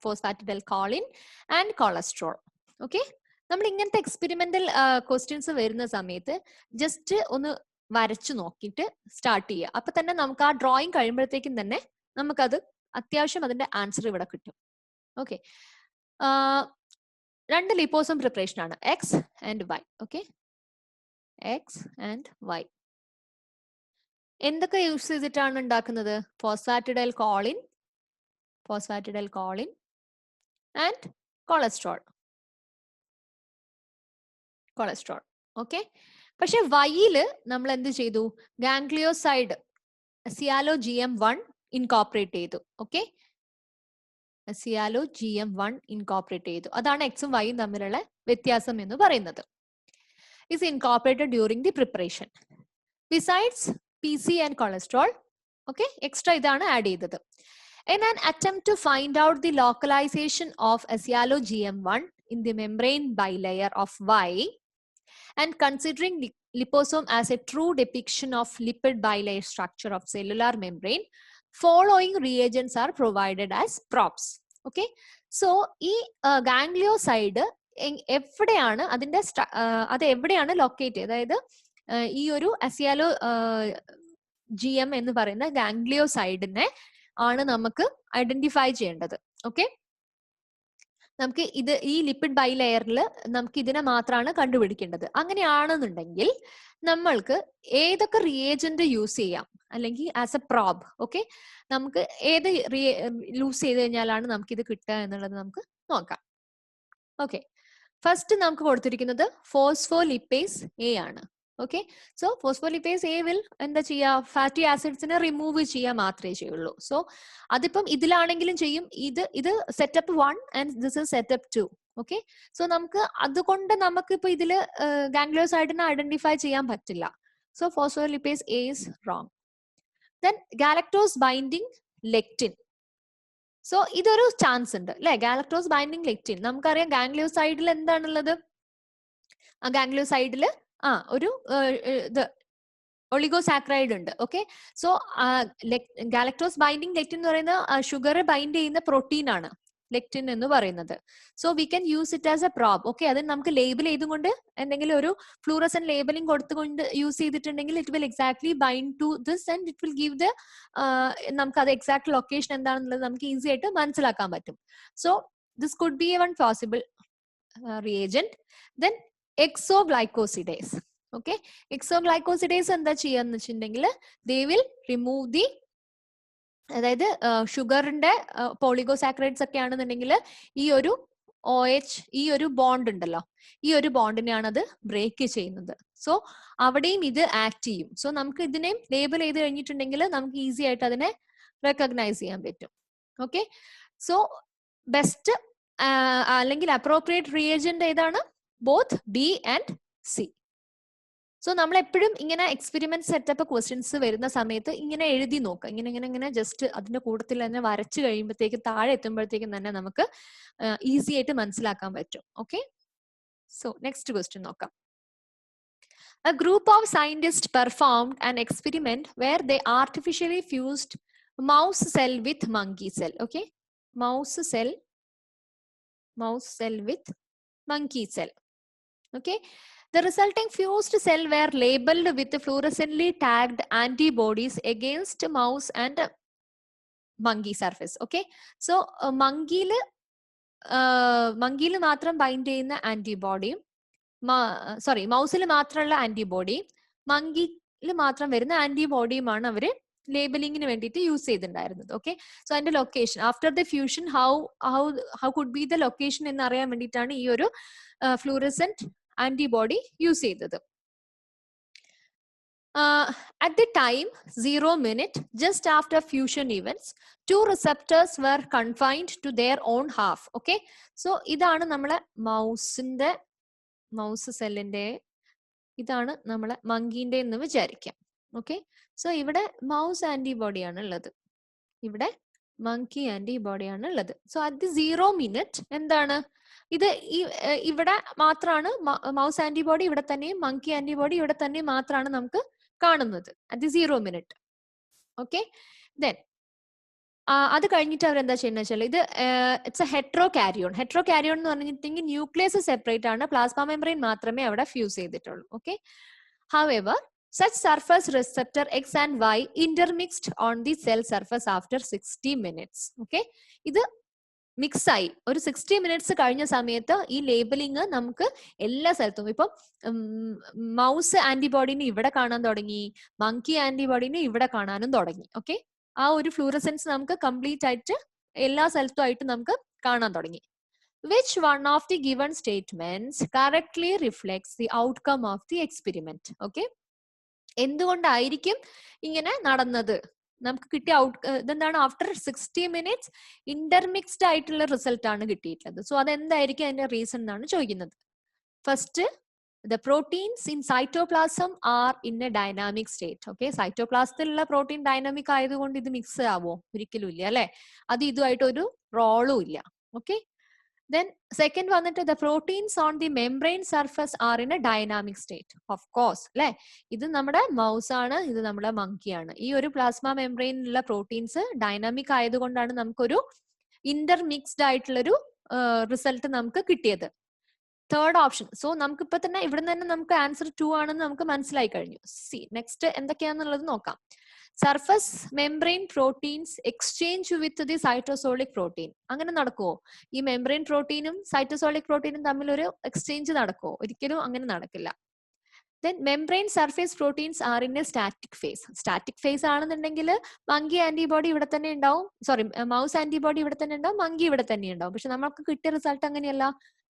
phosphatidylcholine and cholesterol. Okay, നമ്മൾ ഇങ്ങനത്തെ എക്സ്പെരിമെന്റൽ ക്വസ്റ്റ്യൻസ് വരുന്ന സമയത്ത് ജസ്റ്റ് ഒന്ന് വരച്ചു നോക്കിയിട്ട് സ്റ്റാർട്ട് ചെയ്യുക. അപ്പൊ തന്നെ നമുക്ക് ആ ഡ്രോയിങ് കഴിയുമ്പോഴത്തേക്കും തന്നെ നമുക്കത് അത്യാവശ്യം അതിന്റെ ആൻസർ ഇവിടെ കിട്ടും. ഓക്കെ, 2 ലിപ്പോസോം പ്രിപ്പറേഷൻ ആണ്, X and Y. Okay, X and Y എന്തൊക്കെ യൂസ് ചെയ്തിട്ടാണ് ഉണ്ടാക്കുന്നത്? ഫോസ്ഫാറ്റിഡൈൽകോളിൻ ആൻഡ് കൊളസ്ട്രോൾ. ഓക്കെ, പക്ഷെ വൈയില് നമ്മൾ എന്ത് ചെയ്തു? ഗാംഗ്ലിയോസൈഡ് സിയാലോ GM1 ഇൻകോപ്പറേറ്റ് ചെയ്തു. ഓക്കെ, സിയാലോ GM1 ഇൻകോപ്പറേറ്റ് ചെയ്തു. അതാണ് എക്സും വൈയും തമ്മിലുള്ള വ്യത്യാസം എന്ന് പറയുന്നത്. is incorporated during the preparation. Besides PC and cholesterol, okay, extra ഇതാണ് ആഡ് ചെയ്തത്. In an attempt to find out the localization of asialo GM1 in the membrane bilayer of Y and considering liposome as a true depiction of lipid bilayer structure of cellular membrane, following reagents are provided as props. Okay, so ഈ ഗാംഗ്ലിയോസൈഡ് എവിടെയാണ് അതിന്റെ അത് എവിടെയാണ് locate, അതായത് ഈ ഒരു അസിയാലോ GM എന്ന് പറയുന്ന ഗാംഗ്ലിയോസൈഡിനെ ആണ് നമുക്ക് ഐഡന്റിഫൈ ചെയ്യേണ്ടത്. ഓക്കെ, നമുക്ക് ഇത് ഈ ലിപ്പിഡ് ബൈലെയറിൽ നമുക്ക് ഇതിനെ മാത്രമാണ് കണ്ടുപിടിക്കേണ്ടത്. അങ്ങനെയാണെന്നുണ്ടെങ്കിൽ നമ്മൾക്ക് ഏതൊക്കെ റിയേജന്റ് യൂസ് ചെയ്യാം, അല്ലെങ്കിൽ ആസ് എ പ്രോബ്. ഓക്കെ, നമുക്ക് ഏത് യൂസ് ചെയ്ത് കഴിഞ്ഞാലാണ് നമുക്ക് ഇത് കിട്ടുക എന്നുള്ളത് നമുക്ക് നോക്കാം. ഓക്കെ, ഫസ്റ്റ് നമുക്ക് കൊടുത്തിരിക്കുന്നത് ഫോസ്ഫോലിപ്പേസ് എ ആണ്. Okay, so phospholipase A will എന്താ ചെയ്യാ, ഫാറ്റി ആസിഡ്സിനെ റിമൂവ് ചെയ്യാൻ മാത്രമേ ചെയ്യുള്ളൂ. സോ അതിപ്പം ഇതിലാണെങ്കിലും ചെയ്യും. ഇത് setup 1 and this is setup 2. Okay, so നമുക്ക് അതുകൊണ്ട് നമുക്ക് ഇപ്പൊ ഇതില് ഗാംഗ്ലിയോസൈഡിനെ ഐഡന്റിഫൈ ചെയ്യാൻ പറ്റില്ല. So phospholipase A is wrong. Then galactose binding lectin. So ഇതൊരു ചാൻസ് ഉണ്ട് അല്ലെ, ഗാലക്ടോസ് ബൈൻഡിങ് ലെക്റ്റിൻ. നമുക്കറിയാം ഗാംഗ്ലിയോസൈഡിൽ എന്താണുള്ളത്, ഗാംഗ്ലിയോസൈഡില് ഒരു ഇത് ഒളിഗോസാക്രൈഡ് ഉണ്ട്. Okay, so galactose binding lectin എന്ന് പറയുന്ന ഷുഗർ ബൈൻഡ് ചെയ്യുന്ന പ്രോട്ടീൻ ആണ് ലെക്റ്റിൻ എന്ന് പറയുന്നത്. So we can use it as a probe. Okay, അത് നമുക്ക് ലേബിൾ ചെയ്തുകൊണ്ട് എന്തെങ്കിലും ഒരു ഫ്ലൂറസൻ ലേബലിംഗ് കൊടുത്തുകൊണ്ട് യൂസ് ചെയ്തിട്ടുണ്ടെങ്കിൽ it will exactly bind to this and it will give the നമുക്ക് അത് എക്സാക്ട് ലൊക്കേഷൻ എന്താണെന്നുള്ളത് നമുക്ക് ഈസി ആയിട്ട് മനസ്സിലാക്കാൻ പറ്റും. So this could be a one possible reagent. Then exoglycosidase. Okay, exoglycosidase എന്താ ചെയ്യാന്ന് വെച്ചിട്ടുണ്ടെങ്കിൽ ദേ വിൽ റിമൂവ് ദി, അതായത് ഷുഗറിന്റെ പോളിഗോസാക്രൈഡ്സ് ഒക്കെ ആണെന്നുണ്ടെങ്കിൽ ഈ ഒരു OH, ഈ ഒരു ബോണ്ട് ഉണ്ടല്ലോ, ഈ ഒരു ബോണ്ടിനെയാണ് അത് ബ്രേക്ക് ചെയ്യുന്നത്. സോ അവിടെയും ഇത് ആക്ട് ചെയ്യും. സോ നമുക്ക് ഇതിനെയും ലേബൽ ചെയ്ത് കഴിഞ്ഞിട്ടുണ്ടെങ്കിൽ നമുക്ക് ഈസി ആയിട്ട് അതിനെ റെക്കഗ്നൈസ് ചെയ്യാൻ പറ്റും. ഓക്കെ, സോ ബെസ്റ്റ് അല്ലെങ്കിൽ അപ്രോപ്രിയേറ്റ് റിയേജന്റ് ഏതാണ്? Both B and C. So നമ്മൾ എപ്പോഴും ഇങ്ങനെ എക്സ്പെരിമെന്റ് സെറ്റപ്പ് ക്വസ്റ്റ്യൻസ് വരുന്ന സമയത്ത് ഇങ്ങനെ എഴുതി നോക്കുക. ഇങ്ങനെ ജസ്റ്റ് അതിന്റെ കൂട്ടത്തിൽ തന്നെ വരച്ചു കഴിയുമ്പോഴത്തേക്കും താഴെ എത്തുമ്പോഴത്തേക്കും തന്നെ നമുക്ക് ഈസി ആയിട്ട് മനസ്സിലാക്കാൻ പറ്റും. ഓക്കെ, സോ നെക്സ്റ്റ് ക്വസ്റ്റ്യൻ നോക്കാം. A group of scientists performed an experiment where they artificially fused mouse cell with monkey cell. Okay, mouse cell with monkey cell. Okay, the resulting fused cell were labeled with fluorescently tagged antibodies against mouse and monkey surface. Okay, so monkey മാത്രം bind ചെയ്യുന്ന ആന്റിബോഡിയും, sorry മൗസിൽ മാത്രമുള്ള ആന്റിബോഡിയും മങ്കിയിൽ മാത്രം വരുന്ന ആന്റിബോഡിയുമാണ് അവര് ലേബലിംഗിന് വേണ്ടിയിട്ട് use ചെയ്തിട്ടുണ്ടായിരുന്നത്. Okay, so അതിന്റെ location after the fusion how could be the location എന്ന് അറിയാൻ വേണ്ടിയിട്ടാണ് ഈ ഒരു ഫ്ലൂറസെന്റ് ആന്റിബോഡി യൂസ് ചെയ്തത്. At the time 0 minute, just after fusion events, 2 receptors were confined to their own half. Okay, so ഇതാണ് നമ്മളെ mouse സെല്ലിന്റെ, ഇതാണ് നമ്മളെ മങ്കീന്റെ എന്ന് വിചാരിക്കാം. ഓക്കെ, സോ ഇവിടെ മൗസ് ആന്റിബോഡി ആണ് ഉള്ളത്, ഇവിടെ മങ്കി ആന്റിബോഡി ആണ് ഉള്ളത്. സോ അറ്റ് 0 minute എന്താണ് ഇത്, ഇവിടെ മാത്രമാണ് മൗസ് ആന്റിബോഡി, ഇവിടെ തന്നെയും മങ്കി ആന്റിബോഡി ഇവിടെ തന്നെയും മാത്രമാണ് നമുക്ക് കാണുന്നത് അറ്റ് 0 minute. ഓക്കെ, ദെൻ അത് കഴിഞ്ഞിട്ട് അവരെന്താ ചെയ്യുന്നത് വെച്ചാൽ ഇത് ഇറ്റ്സ് എ ഹെട്രോകാരിയോൺ. ഹെട്രോകാരിയോൺ എന്ന് പറഞ്ഞിട്ടുണ്ടെങ്കിൽ ന്യൂക്ലിയസ് സെപ്പറേറ്റ് ആണ്, പ്ലാസ്മ മെംബ്രെയിൻ മാത്രമേ അവിടെ ഫ്യൂസ് ചെയ്തിട്ടുള്ളൂ. Okay, however such surface receptor X and Y intermixed on the cell surface after 60 minutes. Okay, ഇത് മിക്സ് ആയി ഒരു 60 minutes കഴിഞ്ഞ സമയത്ത് ഈ ലേബലിംഗ് നമുക്ക് എല്ലാ സ്ഥലത്തും, ഇപ്പം മൗസ് ആന്റിബോഡിനെ ഇവിടെ കാണാൻ തുടങ്ങി, മങ്കി ആന്റിബോഡിനെ ഇവിടെ കാണാനും തുടങ്ങി. ഓക്കെ, ആ ഒരു ഫ്ലൂറസെൻസ് നമുക്ക് കംപ്ലീറ്റ് ആയിട്ട് എല്ലാ സ്ഥലത്തും ആയിട്ട് നമുക്ക് കാണാൻ തുടങ്ങി. Which one of the given statements correctly reflects the outcome of the experiment? Okay, എന്തുകൊണ്ടായിരിക്കും ഇങ്ങനെ നടന്നത്? നമുക്ക് കിട്ടിയ ഇതെന്താണ്, ആഫ്റ്റർ 60 minutes ഇന്റർമിക്സ്ഡ് ആയിട്ടുള്ള റിസൾട്ട് ആണ് കിട്ടിയിട്ടുള്ളത്. സോ അതെന്തായിരിക്കും അതിന്റെ റീസൺ എന്നാണ് ചോദിക്കുന്നത്. First, the proteins in cytoplasm are in a dynamic state. Okay, സൈറ്റോപ്ലാസത്തിലുള്ള പ്രോട്ടീൻ ഡൈനാമിക് ആയതുകൊണ്ട് ഇത് മിക്സ് ആവോ? ഒരിക്കലും ഇല്ല അല്ലെ, അത് ഇതുമായിട്ട് ഒരു റോളും ഇല്ല. ഓക്കെ, then second വന്നിട്ട് the proteins on the membrane surface are in a dynamic state. Of course അല്ലെ, ഇത് നമ്മുടെ മൗസ് ആണ്, ഇത് നമ്മുടെ മങ്കി ആണ്. ഈ ഒരു പ്ലാസ്മ മെംബ്രെയിനിലുള്ള പ്രോട്ടീൻസ് ഡൈനാമിക് ആയതുകൊണ്ടാണ് നമുക്കൊരു ഇന്റർമിക്സ്ഡ് ആയിട്ടുള്ളൊരു റിസൾട്ട് നമുക്ക് കിട്ടിയത്. Third option. സോ നമുക്ക് ഇപ്പൊ തന്നെ ഇവിടെ തന്നെ നമുക്ക് ആൻസർ 2 ആണെന്ന് നമുക്ക് മനസ്സിലായി കഴിഞ്ഞു. സി നെക്സ്റ്റ് എന്തൊക്കെയാന്നുള്ളത് നോക്കാം. Surface membrane proteins exchange with the cytosolic protein. അങ്ങനെ നടക്കുവോ? ഈ മെംബ്രെയിൻ പ്രോട്ടീനും സൈറ്റോസോളിക് പ്രോട്ടീനും തമ്മിൽ ഒരു എക്സ്ചേഞ്ച് നടക്കുവോ? ഒരിക്കലും അങ്ങനെ നടക്കില്ല. Then membrane surface proteins are in a static phase. Static phase ആണെന്നുണ്ടെങ്കിൽ മങ്കി ആന്റിബോഡി ഇവിടെ തന്നെ ഉണ്ടാവും, സോറി മൗസ് ആന്റിബോഡി ഇവിടെ തന്നെ ഉണ്ടാവും, മങ്കി ഇവിടെ തന്നെ ഉണ്ടാവും. പക്ഷെ നമുക്ക് കിട്ടിയ റിസൾട്ട് അങ്ങനെയല്ല,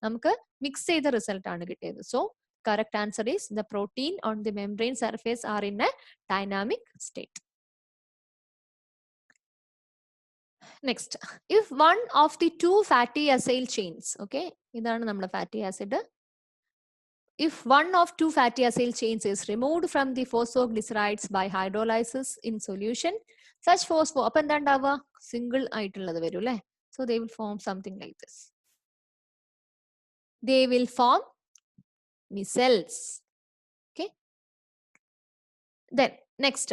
നമുക്ക് മിക്സ് ചെയ്ത റിസൾട്ട് ആണ് കിട്ടിയത്. So correct answer is the protein on the membrane surface are in a dynamic state. Next, if one of the two fatty acyl chains, okay, ഇതാണ് നമ്മുടെ fatty acid. If one of two fatty acyl chains is removed from the phosphoglycerides by hydrolysis in solution, such phospho, appo endha undava single aayittulladu varu alle. So they will form something like this. They will form micelles. Okay. Then next,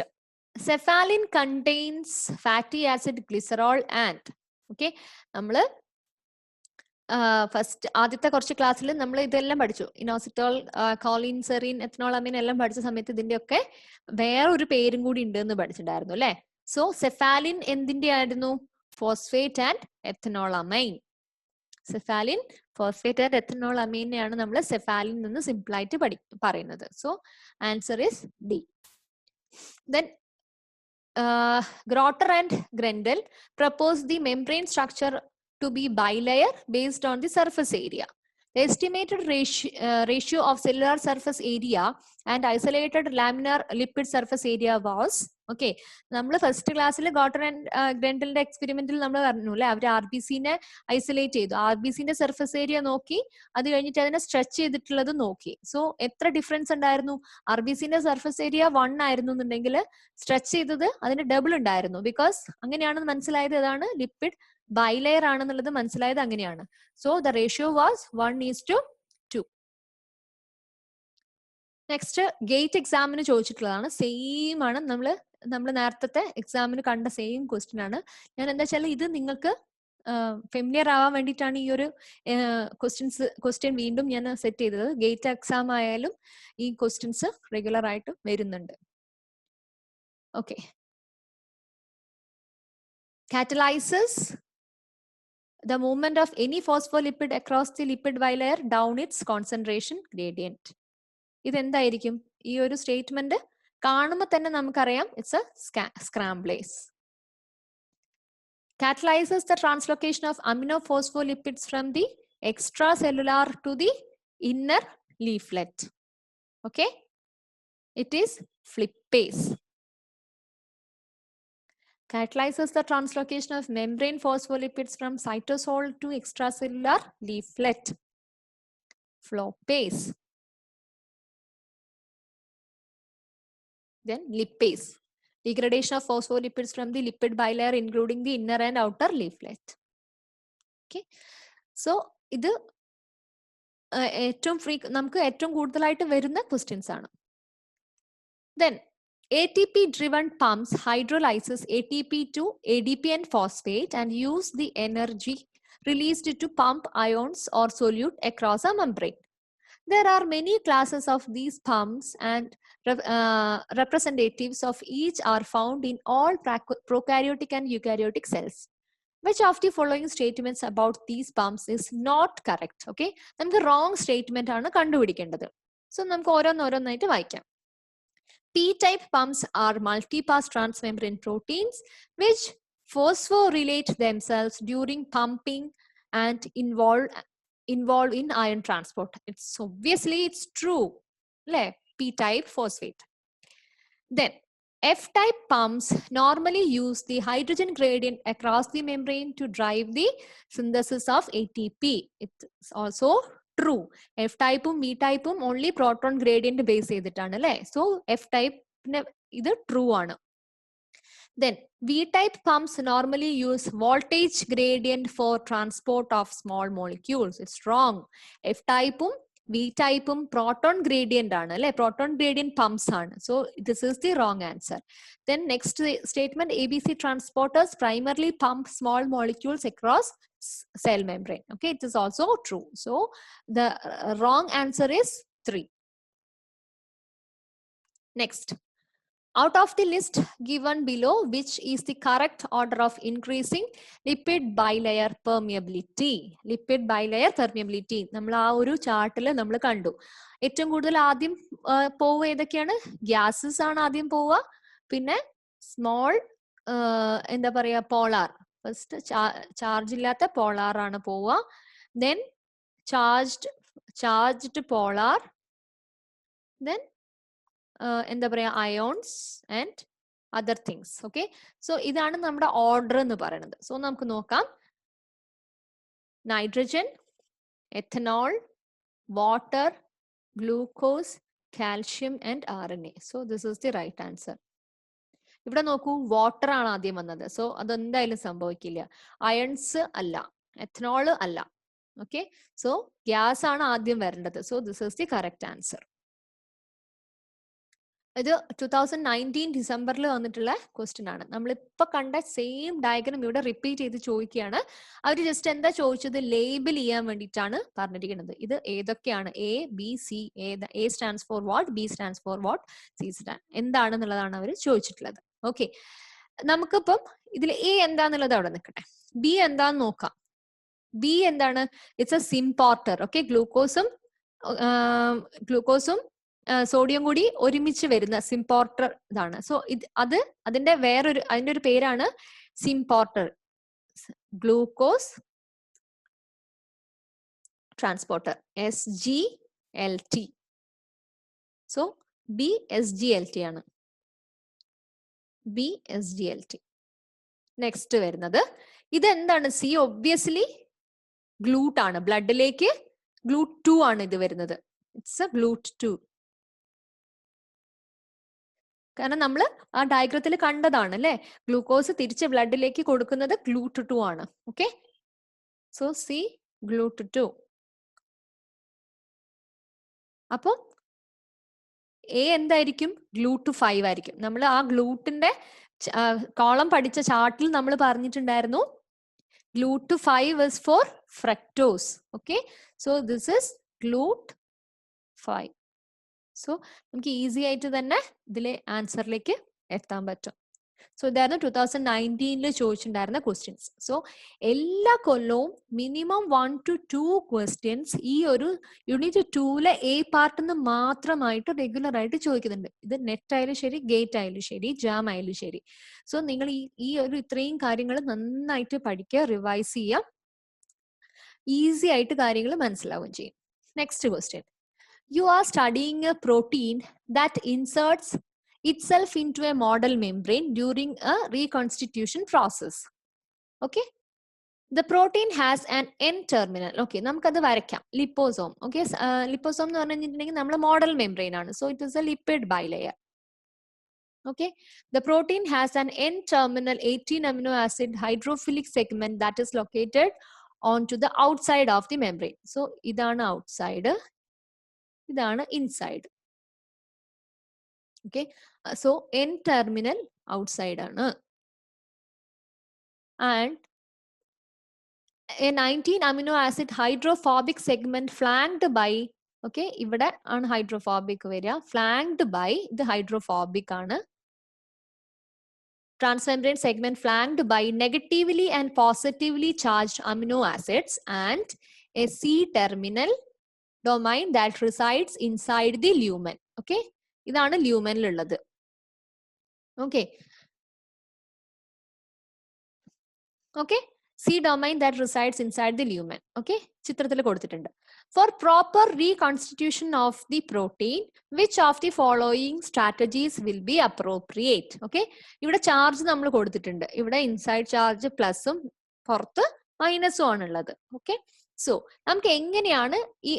cephalin contains fatty acid glycerol and, okay, നമ്മൾ first ആദ്യത്തെ കുറച്ച് ക്ലാസ്സിൽ നമ്മൾ ഇതെല്ലാം പഠിച്ചു. Inositol, Colin, serine, ethanol, അമീൻ എല്ലാം പഠിച്ച സമയത്ത് ഇതിന്റെ ഒക്കെ വേറൊരു പേരും കൂടി ഉണ്ട് എന്ന് പഠിച്ചിട്ടുണ്ടായിരുന്നു അല്ലെ. സോ സെഫാലിൻ എന്തിന്റെ ആയിരുന്നു? Phosphate and ethanol amine. Cephalin, phosphate and ethanol അമീനെയാണ് നമ്മൾ സെഫാലിൻ എന്ന് സിമ്പിൾ ആയിട്ട് പറയുന്നത്. So answer is D. Then Grotter and Grendel proposed the membrane structure to be bilayer based on the surface area. The estimated ratio of cellular surface area and isolated laminar lipid surface area was, okay, നമ്മൾ first ക്ലാസ്സിൽ ഗോട്ടർ and ഗ്രൻഡലിന്റെ എക്സ്പെരിമെന്റിൽ നമ്മൾ പറഞ്ഞു അല്ലെ, അവർ RBCനെ isolate ചെയ്തു, RBCന്റെ surface area നോക്കി, അത് കഴിഞ്ഞിട്ട് അതിനെ സ്ട്രെച്ച് ചെയ്തിട്ടുള്ളത് നോക്കി. സോ എത്ര ഡിഫറൻസ് ഉണ്ടായിരുന്നു? RBCന്റെ സർഫസ് ഏരിയ 1 ആയിരുന്നു എന്നുണ്ടെങ്കിൽ സ്ട്രെച്ച് ചെയ്തത് അതിന്റെ ഡബിൾ ഉണ്ടായിരുന്നു. ബിക്കോസ് അങ്ങനെയാണെന്ന് മനസ്സിലായത് ഏതാണ്? ലിപ്പിഡ് ബൈലെയർ ആണെന്നുള്ളത് മനസ്സിലായത് അങ്ങനെയാണ്. So the ratio was 1:2. Next gate എക്സാമിന് ചോദിച്ചിട്ടുള്ളതാണ്, സെയിം ആണ്, നമ്മൾ നേരത്തെ എക്സാമിന് കണ്ട സെയിം ക്വസ്റ്റ്യൻ ആണ്. ഞാൻ എന്താ വെച്ചാൽ ഇത് നിങ്ങൾക്ക് ഫെമിലിയർ ആവാൻ വേണ്ടിയിട്ടാണ് ഈ ഒരു ക്വസ്റ്റ്യൻ വീണ്ടും ഞാൻ സെറ്റ് ചെയ്തത്. ഗേറ്റ് എക്സാം ആയാലും ഈ ക്വസ്റ്റ്യൻസ് റെഗുലർ ആയിട്ട് വരുന്നുണ്ട്. Okay, catalyzes the movement of any phospholipid across the lipid bilayer down its concentration gradient. ഇതെന്തായിരിക്കും? ഈ ഒരു സ്റ്റേറ്റ്മെന്റ് കാണുമ്പോൾ തന്നെ നമുക്കറിയാം it's a scramblase. Catalyzes the translocation of aminophospholipid from the extracellular to the inner leaflet. Okay, it is flippase. Catalyzes the translocation of membrane phospholipids from cytosol to extracellular leaflet. Floppase. Then lipase. Degradation of phospholipids from the lipid bilayer including the inner and outer leaflet. Okay. So ഇത് നമുക്ക് ഏറ്റവും കൂടുതലായിട്ട് വരുന്ന questions ആണ്. Then ATP driven pumps hydrolyzes ATP to ADP and phosphate and use the energy released to pump ions or solute across a membrane. There are many classes of these pumps and representatives of each are found in all prokaryotic and eukaryotic cells. Which of the following statements about these pumps is not correct? Okay, നമുക്ക് wrong statement ആണ് കണ്ടുപിടിക്കേണ്ടത്. So നമുക്ക് ഓരോന്നോരോന്നായിട്ട് വായിക്കാം. P-type pumps are multipass transmembrane proteins which phosphorylate themselves during pumping and involve in ion transport. It's obviously it's true. P-type phosphate. Then F-type pumps normally use the hydrogen gradient across the membrane to drive the synthesis of ATP. It's also true. F-type ഉം B-type ഉം only proton gradient base ചെയ്തിട്ടാണ് അല്ലേ. So F-type ഇത് true ആണ്. Then V-type pumps normally use voltage gradient for transport of small molecules. It's wrong. F-type ഉം V-type ഉം proton gradient ആണ് അല്ലെ, proton gradient pumps ആണ്. So this is the wrong answer. Then next statement, ABC transporters primarily pump small molecules across cell membrane. Okay, it is also true. So the wrong answer is 3. Next, Out of the list given below, which is the correct order of increasing lipid bilayer permeability? Lipid bilayer permeability നമ്മൾ ആ ഒരു ചാർട്ടിൽ നമ്മൾ കണ്ടു. ഏറ്റവും കൂടുതൽ ആദ്യം പോവുക ഏതൊക്കെയാണ്? ഗ്യാസസ് ആണ് ആദ്യം പോവുക, പിന്നെ സ്മോൾ എന്താ പറയാ പോളാർ, ഫസ്റ്റ് ചാർജ് ഇല്ലാത്ത പോളാർ ആണ് പോവുക, ദെൻ ചാർജ്ഡ് പോളാർ, ദെൻ എന്താ പറയാ ions and other things. Okay, so ഇതാണ് നമ്മുടെ ഓർഡർ എന്ന് പറയുന്നത്. സോ നമുക്ക് നോക്കാം. Nitrogen, ethanol, water, glucose, calcium and RNA. So this is the right answer. ഇവിടെ നോക്കൂ, വാട്ടർ ആണ് ആദ്യം വന്നത്. സോ അതെന്തായാലും സംഭവിക്കില്ല. അയൺസ് അല്ല, എഥനോൾ അല്ല. ഓക്കെ, സോ ഗ്യാസ് ആണ് ആദ്യം വരേണ്ടത്. So this is the correct answer. ഇത് 2019 ഡിസംബറിൽ വന്നിട്ടുള്ള ക്വസ്റ്റ്യൻ ആണ്. നമ്മളിപ്പോ കണ്ട സെയിം ഡയഗ്രം ഇവിടെ റിപ്പീറ്റ് ചെയ്ത് ചോദിക്കുകയാണ്. അവർ ജസ്റ്റ് എന്താ ചോദിച്ചത്, ലേബിൾ ചെയ്യാൻ വേണ്ടിയിട്ടാണ് പറഞ്ഞിരിക്കുന്നത്. ഇത് ഏതൊക്കെയാണ്, ABC, A stands for what, B stands for what, C stand എന്താണെന്നുള്ളതാണ് അവർ ചോദിച്ചിട്ടുള്ളത്. ഓക്കെ, നമുക്കിപ്പം ഇതിൽ A എന്താന്നുള്ളത് അവിടെ നിൽക്കട്ടെ, B എന്താന്ന് നോക്കാം. B എന്താണ്? It's a symporter. ഓക്കെ, ഗ്ലൂക്കോസും സോഡിയം കൂടി ഒരുമിച്ച് വരുന്ന സിംപോർട്ടർ ഇതാണ്. സോ അതിന്റെ ഒരു പേരാണ് symporter, glucose transporter, SGLT. So BSGLT ആണ്, BSGLT. നെക്സ്റ്റ് വരുന്നത് ഇതെന്താണ്? C ഒബ്വിയസ്ലി ഗ്ലൂട്ട് ആണ്, ബ്ലഡിലേക്ക് ഗ്ലൂട്ട് 2 ആണ് ഇത് വരുന്നത്. It's A glute 2. കാരണം നമ്മൾ ആ ഡയഗ്രത്തിൽ കണ്ടതാണ് അല്ലെ, ഗ്ലൂക്കോസ് തിരിച്ച് ബ്ലഡിലേക്ക് കൊടുക്കുന്നത് ഗ്ലൂട്ട് 2 ആണ്. Okay, so C glute 2. അപ്പൊ A എന്തായിരിക്കും? ഗ്ലൂട്ട് 5 ആയിരിക്കും. നമ്മൾ ആ ഗ്ലൂട്ടിന്റെ കോളം പഠിച്ച ചാർട്ടിൽ നമ്മൾ പറഞ്ഞിട്ടുണ്ടായിരുന്നു glute 5 is for fructose. Okay, so this is glute 5. So നമുക്ക് ഈസി ആയിട്ട് തന്നെ ഇതിലെ ആൻസറിലേക്ക് എത്താൻ പറ്റും. സോ ഇതായിരുന്നു 2019 ചോദിച്ചിട്ടുണ്ടായിരുന്ന ക്വസ്റ്റ്യൻസ്. സോ എല്ലാ കൊല്ലവും മിനിമം 1 to 2 ക്വസ്റ്റ്യൻസ് ഈ ഒരു യൂണിറ്റ് 2 A പാർട്ടിൽ നിന്ന് മാത്രമായിട്ട് റെഗുലർ ആയിട്ട് ചോദിക്കുന്നുണ്ട്. ഇത് നെറ്റ് ആയാലും ശരി, ഗേറ്റ് ആയാലും ശരി, ജാം ആയാലും ശരി. സോ നിങ്ങൾ ഈ ഒരു ഇത്രയും കാര്യങ്ങൾ നന്നായിട്ട് പഠിക്കുക, റിവൈസ് ചെയ്യുക, ഈസി ആയിട്ട് കാര്യങ്ങൾ മനസ്സിലാവുകയും ചെയ്യും. Next question. You are studying a protein that inserts itself into a model membrane during a reconstitution process. Okay, the protein has an N-terminal. Okay, നമുക്കത് വരയ്ക്കാം. ലിപ്പോസോം. ഓക്കെ, ലിപ്പോസോം എന്ന് പറഞ്ഞിട്ടുണ്ടെങ്കിൽ നമ്മുടെ മോഡൽ മെംബ്രെയിൻ ആണ്. So it is A lipid bilayer. Okay, the protein has an N-terminal 18 amino acid hydrophilic segment that is located onto the outside of the membrane. So ഇതാണ് outside, ഇതാണ് inside. Okay, so N-terminal outside ആണ്. ആൻഡ് a 19 amino acid hydrophobic segment flanked by, okay ഇവിടെ ആണ് hydrophobic വരിക, flanked by, ഇത് hydrophobic ആണ്. Transmembrane segment flanked by negatively and positively charged amino acids and a C-terminal domain that resides inside the lumen. Okay, ഇതാണ് ല്യൂമനിലുള്ളത്. Okay, okay, C domain that resides inside the lumen. Okay, ചിത്രത്തിൽ കൊടുത്തിട്ടുണ്ട്. For proper reconstitution of the protein, which of the following strategies will be appropriate? Okay, ഇവിടെ charge നമ്മൾ കൊടുത്തിട്ടുണ്ട്. ഇവിടെ inside charge പ്ലസും പുറത്ത് മൈനസും ആണുള്ളത്. ഓക്കെ, സോ നമുക്ക് എങ്ങനെയാണ് ഈ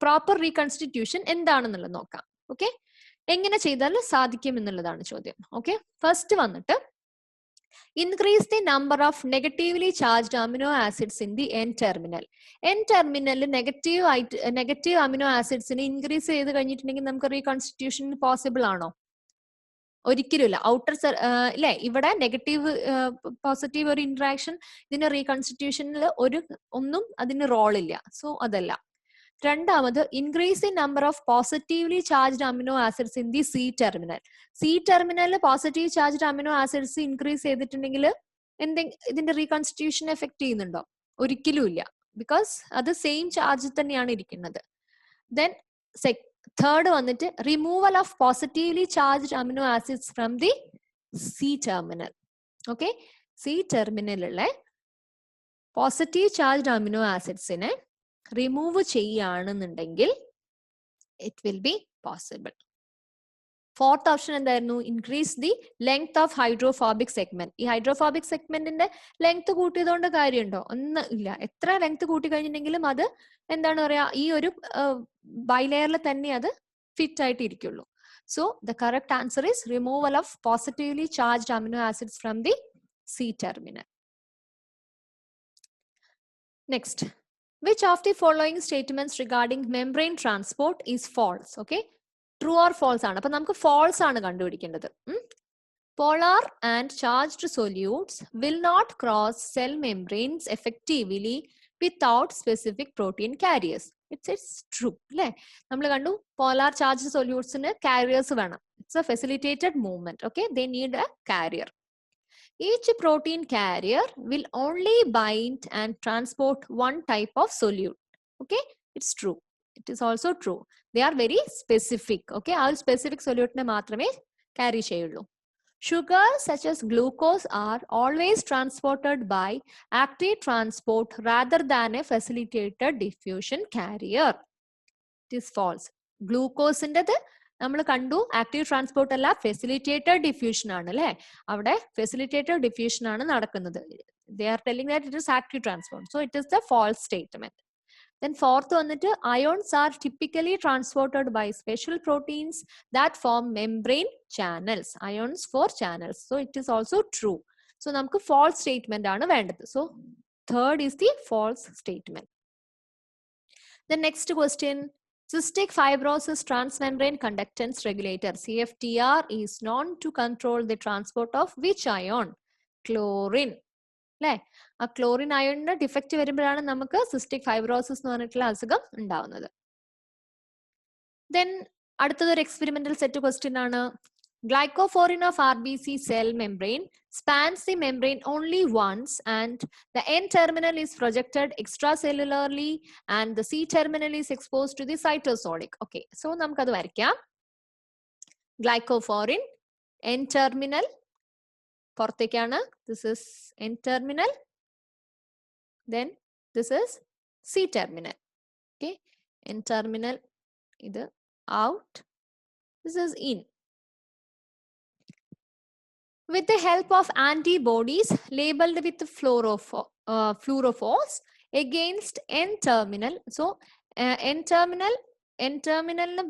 പ്രോപ്പർ റീകൺസ്റ്റിറ്റ്യൂഷൻ എന്താണെന്നുള്ളത് നോക്കാം. ഓക്കെ, എങ്ങനെ ചെയ്താൽ സാധിക്കും എന്നുള്ളതാണ് ചോദ്യം. ഓക്കെ, ഫസ്റ്റ് വന്നിട്ട് increase the number of negatively charged amino acids in the N-terminal. N-terminal negative amino ആസിഡ്സിന് ഇൻക്രീസ് ചെയ്ത് കഴിഞ്ഞിട്ടുണ്ടെങ്കിൽ നമുക്ക് റീകൺസ്റ്റിറ്റ്യൂഷൻ പോസിബിൾ ആണോ? ഒരിക്കലുമില്ല. ഔട്ടർ ഇല്ലേ, ഇവിടെ നെഗറ്റീവ് പോസിറ്റീവ് ഒരു ഇന്ററാക്ഷൻ ഇതിന് റീകൺസ്റ്റിറ്റ്യൂഷനിൽ ഒന്നും അതിന് റോൾ ഇല്ല. സോ അതല്ല. രണ്ടാമത് increase in number of positively charged amino acids in the C terminal. C ടെർമിനലിൽ positive charged amino acids increase ചെയ്തിട്ടുണ്ടെങ്കിൽ ഇതിന്റെ റീകൺസ്റ്റിറ്റ്യൂഷൻ എഫക്ട് ചെയ്യുന്നുണ്ടോ? ഒരിക്കലും ഇല്ല, ബിക്കോസ് അത് സെയിം ചാർജ് തന്നെയാണ് ഇരിക്കുന്നത്. ദെൻ തേർഡ് വന്നിട്ട് removal of positively charged amino acids from the C terminal. Okay, C ടെർമിനലിലെ പോസിറ്റീവ് ചാർജ്ഡ് അമിനോ ആസിഡ്സിനെ റിമൂവ് ചെയ്യുകയാണെന്നുണ്ടെങ്കിൽ it will be possible. Fourth option എന്തായിരുന്നു? Increase the length of hydrophobic segment. ഈ hydrophobic സെഗ്മെന്റിന്റെ length കൂട്ടിയതുകൊണ്ട് കാര്യമുണ്ടോ? ഒന്നും ഇല്ല. എത്ര ലെങ്ത് കൂട്ടി കഴിഞ്ഞിട്ടുണ്ടെങ്കിലും അത് എന്താണ് പറയാ, ഈ ഒരു ബൈലെയറിൽ തന്നെ അത് ഫിറ്റ് ആയിട്ട് ഇരിക്കുള്ളൂ. So the correct answer is removal of positively charged amino acids from the C terminal. Next, which of the following statements regarding membrane transport is false? Okay, true or false ആണ്. അപ്പൊ നമുക്ക് false ആണ് കണ്ടുപിടിക്കേണ്ടത്. Polar and charged solutes will not cross cell membranes effectively without specific protein carriers. It's true അല്ലേ? നമ്മൾ കണ്ടു polar charged solutesന് carriers വേണം. It's a facilitated movement. Okay, they need a carrier. Each protein carrier will only bind and transport one type of solute. Okay, it's true. It is also true. They are very specific. Okay, all specific solute ne maatrame carry cheyullu. Sugars such as glucose are always transported by active transport rather than a facilitated diffusion carrier. It is false. Glucose inde നമ്മൾ കണ്ടു active transport അല്ല, facilitated diffusion ആണ് അല്ലെ. അവിടെ facilitated diffusion ആണ് നടക്കുന്നത്. They are telling that it is active transport. So it is the false statement. Then fourth വന്നിട്ട് ions are typically transported by special proteins that form membrane channels. Ions for channels. So it is also true. So നമുക്ക് false statement ആണ് വേണ്ടത്. So third is the false statement. Then next question, cystic fibrosis transmembrane conductance regulator CFTR is known to control the transport of which ion? Chlorine. അല്ലേ? ആ chlorine അയോണിന് defect വരുമ്പോഴാണ് നമുക്ക് cystic fibrosis എന്ന് പറഞ്ഞിട്ടുള്ള അസുഖം ഉണ്ടാവുന്നത്. ദെൻ അടുത്തതൊരു എക്സ്പെരിമെന്റൽ സെറ്റ് ക്വസ്റ്റ്യൻ ആണ്. Glycophorin of RBC cell membrane spans the membrane only once and the N-terminal is projected extracellularly and the C-terminal is exposed to the cytosolic. Okay, so namukadu varikam. Glycophorin, N-terminal, porthekana. This is N-terminal. Then this is C-terminal. Okay, N-terminal, idu out. This is in. With the help of antibodies labeled with fluorophores against N-terminal. So, N-terminal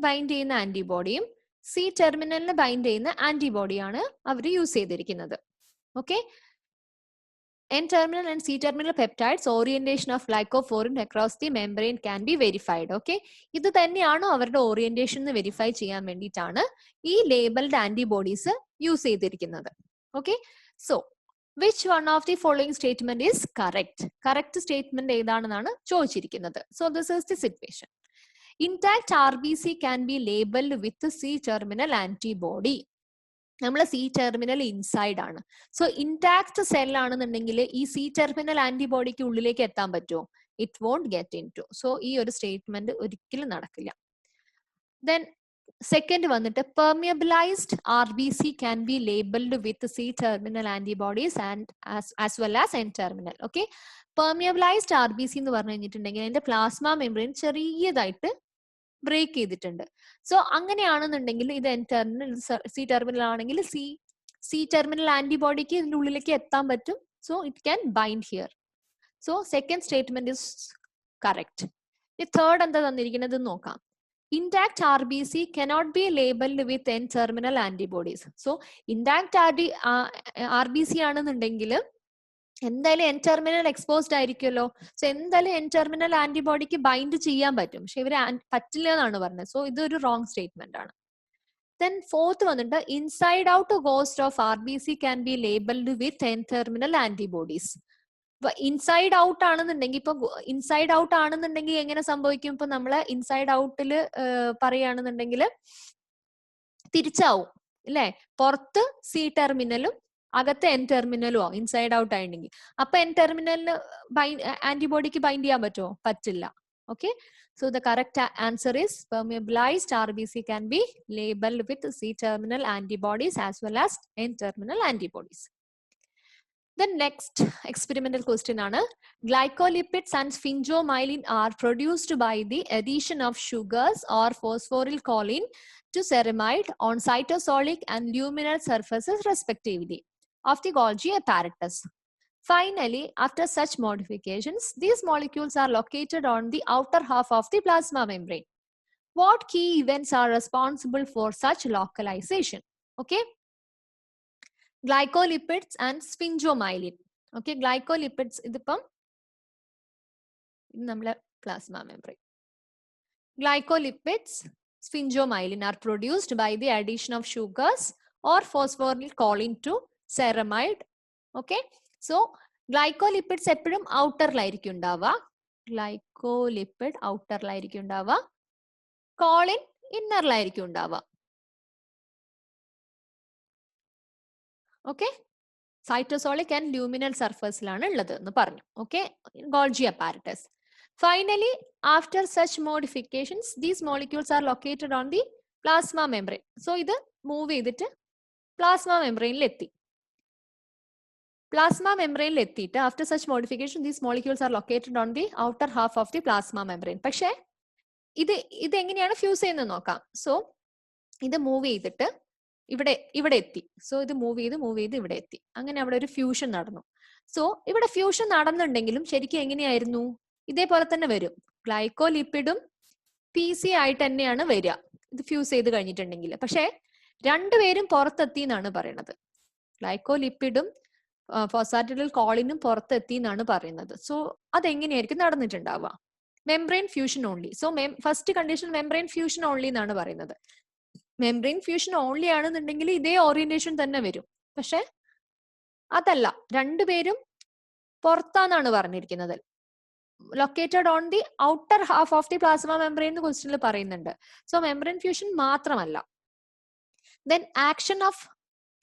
bind ചെയ്യുന്ന ആന്റിബോഡിയും C-terminal bind ചെയ്യുന്ന ആന്റിബോഡിയാണ് അവർ use ചെയ്തിരിക്കുന്നത്. Okay, N-terminal and C-terminal peptides orientation of glycophorin across the membrane can be verified. Okay, ഇത് തന്നെയാണ് അവരുടെ orientation verify ചെയ്യാൻ വേണ്ടിയിട്ടാണ് ഈ labelled antibodies use ചെയ്തിരിക്കുന്നത്. Okay, so which one of the following statement is correct? Correct statement ഏതാണെന്നാണ് ചോദിച്ചിരിക്കുന്നത്. So this is the situation. Intact RBC can be labeled with the C-terminal antibody. നമ്മൾ C-terminal inside ആണ്. So intact cell ആണെന്നുണ്ടെങ്കിൽ ഈ C-terminal ആന്റിബോഡിക്ക് ഉള്ളിലേക്ക് എത്താൻ പറ്റുമോ? It won't get in to. So ഈ ഒരു സ്റ്റേറ്റ്മെന്റ് ഒരിക്കലും നടക്കില്ല. ദെൻ സെക്കൻഡ് വന്നിട്ട് പെർമിയബിലൈസ്ഡ് RBC can be labeled with C-terminal antibodies and as well as N-terminal. Okay, പെർമിയബിലൈസ്ഡ് RBC എന്ന് പറഞ്ഞു കഴിഞ്ഞിട്ടുണ്ടെങ്കിൽ അതിന്റെ പ്ലാസ്മ മെംബ്രെയിൻ ചെറിയതായിട്ട് ബ്രേക്ക് ചെയ്തിട്ടുണ്ട്. സോ അങ്ങനെയാണെന്നുണ്ടെങ്കിൽ ഇത് N-terminal, C-terminal ആണെങ്കിൽ C-terminal ആന്റിബോഡിക്ക് ഇതിന്റെ ഉള്ളിലേക്ക് എത്താൻ പറ്റും. So it can bind here. So second statement is correct. Third എന്താ തന്നിരിക്കുന്നത് നോക്കാം. Intact RBC cannot be labeled with N-terminal antibodies. So intact RBC ആണെന്നുണ്ടെങ്കിൽ എന്തായാലും N-terminal എക്സ്പോസ്ഡ് ആയിരിക്കുമല്ലോ. സോ എന്തായാലും N-terminal ആന്റിബോഡിക്ക് ബൈൻഡ് ചെയ്യാൻ പറ്റും, പക്ഷെ ഇവര് പറ്റില്ല എന്നാണ് പറഞ്ഞത്. സോ ഇതൊരു റോങ് സ്റ്റേറ്റ്മെന്റ് ആണ്. ദെൻ ഫോർത്ത് വന്നിട്ട് inside out ghost of RBC can be labeled with N-terminal antibodies. Inside out ആണെന്നുണ്ടെങ്കിൽ ഇപ്പൊ ഇൻസൈഡ് ഔട്ട് ആണെന്നുണ്ടെങ്കിൽ എങ്ങനെ സംഭവിക്കും? ഇപ്പൊ നമ്മള് ഇൻസൈഡ് ഔട്ടില് പറയുകയാണെന്നുണ്ടെങ്കിൽ തിരിച്ചാവും അല്ലെ? പുറത്ത് സി ടെർമിനലും അകത്ത് എൻ ടെർമിനലും ആവും ഇൻസൈഡ് ഔട്ട് ആയിട്ടുണ്ടെങ്കിൽ. അപ്പൊ എൻ ടെർമിനലിന് ആന്റിബോഡിക്ക് ബൈൻഡ് ചെയ്യാൻ പറ്റുമോ? പറ്റില്ല. Okay, so the correct answer is permeabilized RBC can be labeled with C-terminal antibodies as well as N-terminal antibodies. The next experimental question ആണ്, glycolipids and sphingomyelin are produced by the addition of sugars or phosphorylcholine to ceramide on cytosolic and luminal surfaces respectively of the Golgi apparatus. Finally, after such modifications, these molecules are located on the outer half of the plasma membrane. What key events are responsible for such localization? Okay. Glycolipids and sphingomyelin. Okay, glycolipids ഇതിപ്പം നമ്മളെ plasma membrane. Glycolipids, sphingomyelin are produced by the addition of sugars or phosphorylcholine to ceramide. Okay. So, glycolipids എപ്പോഴും ഔട്ടറിലായിരിക്കും ഉണ്ടാവുക. ഗ്ലൈക്കോലിപ്പിഡ് ഔട്ടറിലായിരിക്കും ഉണ്ടാവുക. Colin ഇന്നറിലായിരിക്കും ഉണ്ടാവുക. Okay, cytosolic and ലൂമിനൽ സർഫസിലാണ് ഉള്ളത് എന്ന് പറഞ്ഞു. Okay, Golgi apparatus. Finally, after such modifications, these molecules are located on the plasma membrane. So, ഇത് move ചെയ്തിട്ട് plasma മെംബ്രെയിനിൽ എത്തി. Plasma membrane എത്തിയിട്ട് after such modification, these molecules are located on the outer half of the plasma membrane. പക്ഷേ ഇത് എങ്ങനെയാണ് fuse ചെയ്യുന്നത് നോക്കാം. So ഇത് മൂവ് ചെയ്തിട്ട് ഇവിടെ എത്തി. സോ ഇത് മൂവ് ചെയ്ത് ഇവിടെ എത്തി. അങ്ങനെ അവിടെ ഒരു ഫ്യൂഷൻ നടന്നു. സോ ഇവിടെ ഫ്യൂഷൻ നടന്നുണ്ടെങ്കിലും ശരിക്കും എങ്ങനെയായിരുന്നു? ഇതേപോലെ തന്നെ വരും. ഗ്ലൈക്കോലിപ്പിഡും PC ആയിട്ട് തന്നെയാണ് വരിക ഇത് ഫ്യൂസ് ചെയ്ത് കഴിഞ്ഞിട്ടുണ്ടെങ്കിൽ. പക്ഷെ രണ്ടുപേരും പുറത്തെത്തി എന്നാണ് പറയുന്നത്. ഗ്ലൈക്കോലിപ്പിഡും ഫോസ്ഫാറ്റിഡിൽ കോളിനും പുറത്തെത്തി എന്നാണ് പറയുന്നത്. സോ അതെങ്ങനെയായിരിക്കും നടന്നിട്ടുണ്ടാവുക? Membrane fusion only. So first condition membrane fusion only എന്നാണ് പറയുന്നത്. മെംബ്രെയിൻ ഫ്യൂഷൻ ഓൺലി ആണെന്നുണ്ടെങ്കിൽ ഇതേ ഓറിയന്റേഷൻ തന്നെ വരും. പക്ഷെ അതല്ല, രണ്ടുപേരും പുറത്താന്നാണ് പറഞ്ഞിരിക്കുന്നത്. Located on the outer half of the plasma membrane എന്ന് ക്വസ്റ്റ്യനിൽ പറയുന്നുണ്ട്. സോ മെംബ്രെയിൻ ഫ്യൂഷൻ മാത്രമല്ല. Then action of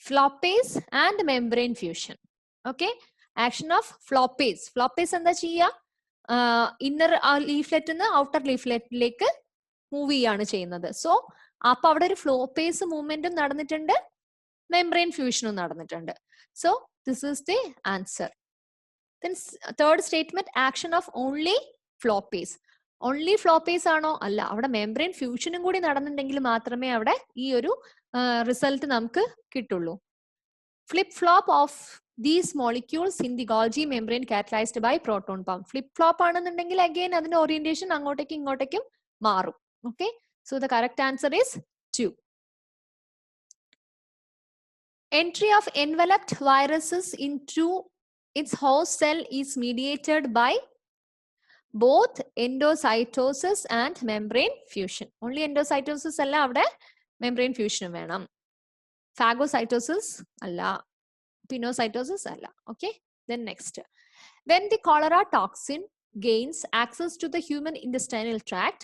floppase and membrane fusion. Okay, action of floppase. Floppase എന്താ ചെയ്യുക? ഇന്നർ ലീഫ്ലെറ്റിൽ നിന്ന് ഔട്ടർ ലീഫ്ലെറ്റിലേക്ക് മൂവ് ചെയ്യാണ് ചെയ്യുന്നത്. സോ അപ്പൊ അവിടെ ഒരു ഫ്ലോപ്പേസ് മൂവ്മെന്റും നടന്നിട്ടുണ്ട്, മെംബ്രെയിൻ ഫ്യൂഷനും നടന്നിട്ടുണ്ട്. So this is the answer. Then third statement, action of only flopase. Only flopase ആണോ? അല്ല, അവിടെ മെംബ്രെയിൻ ഫ്യൂഷനും കൂടി നടന്നിട്ടുണ്ടെങ്കിൽ മാത്രമേ അവിടെ ഈ ഒരു റിസൾട്ട് നമുക്ക് കിട്ടുള്ളൂ. Flip flop of these molecules in the Golgi membrane catalyzed by proton pump. Flip flop ആണെന്നുണ്ടെങ്കിൽ again അതിന്റെ ഓറിയന്റേഷൻ അങ്ങോട്ടേക്കും ഇങ്ങോട്ടേക്കും മാറും. Okay, so the correct answer is 2. Entry of enveloped viruses into its host cell is mediated by both endocytosis and membrane fusion. Only endocytosis alla, avade membrane fusion venam. Phagocytosis alla, pinocytosis alla. Okay, then next, when the cholera toxin gains access to the human intestinal tract,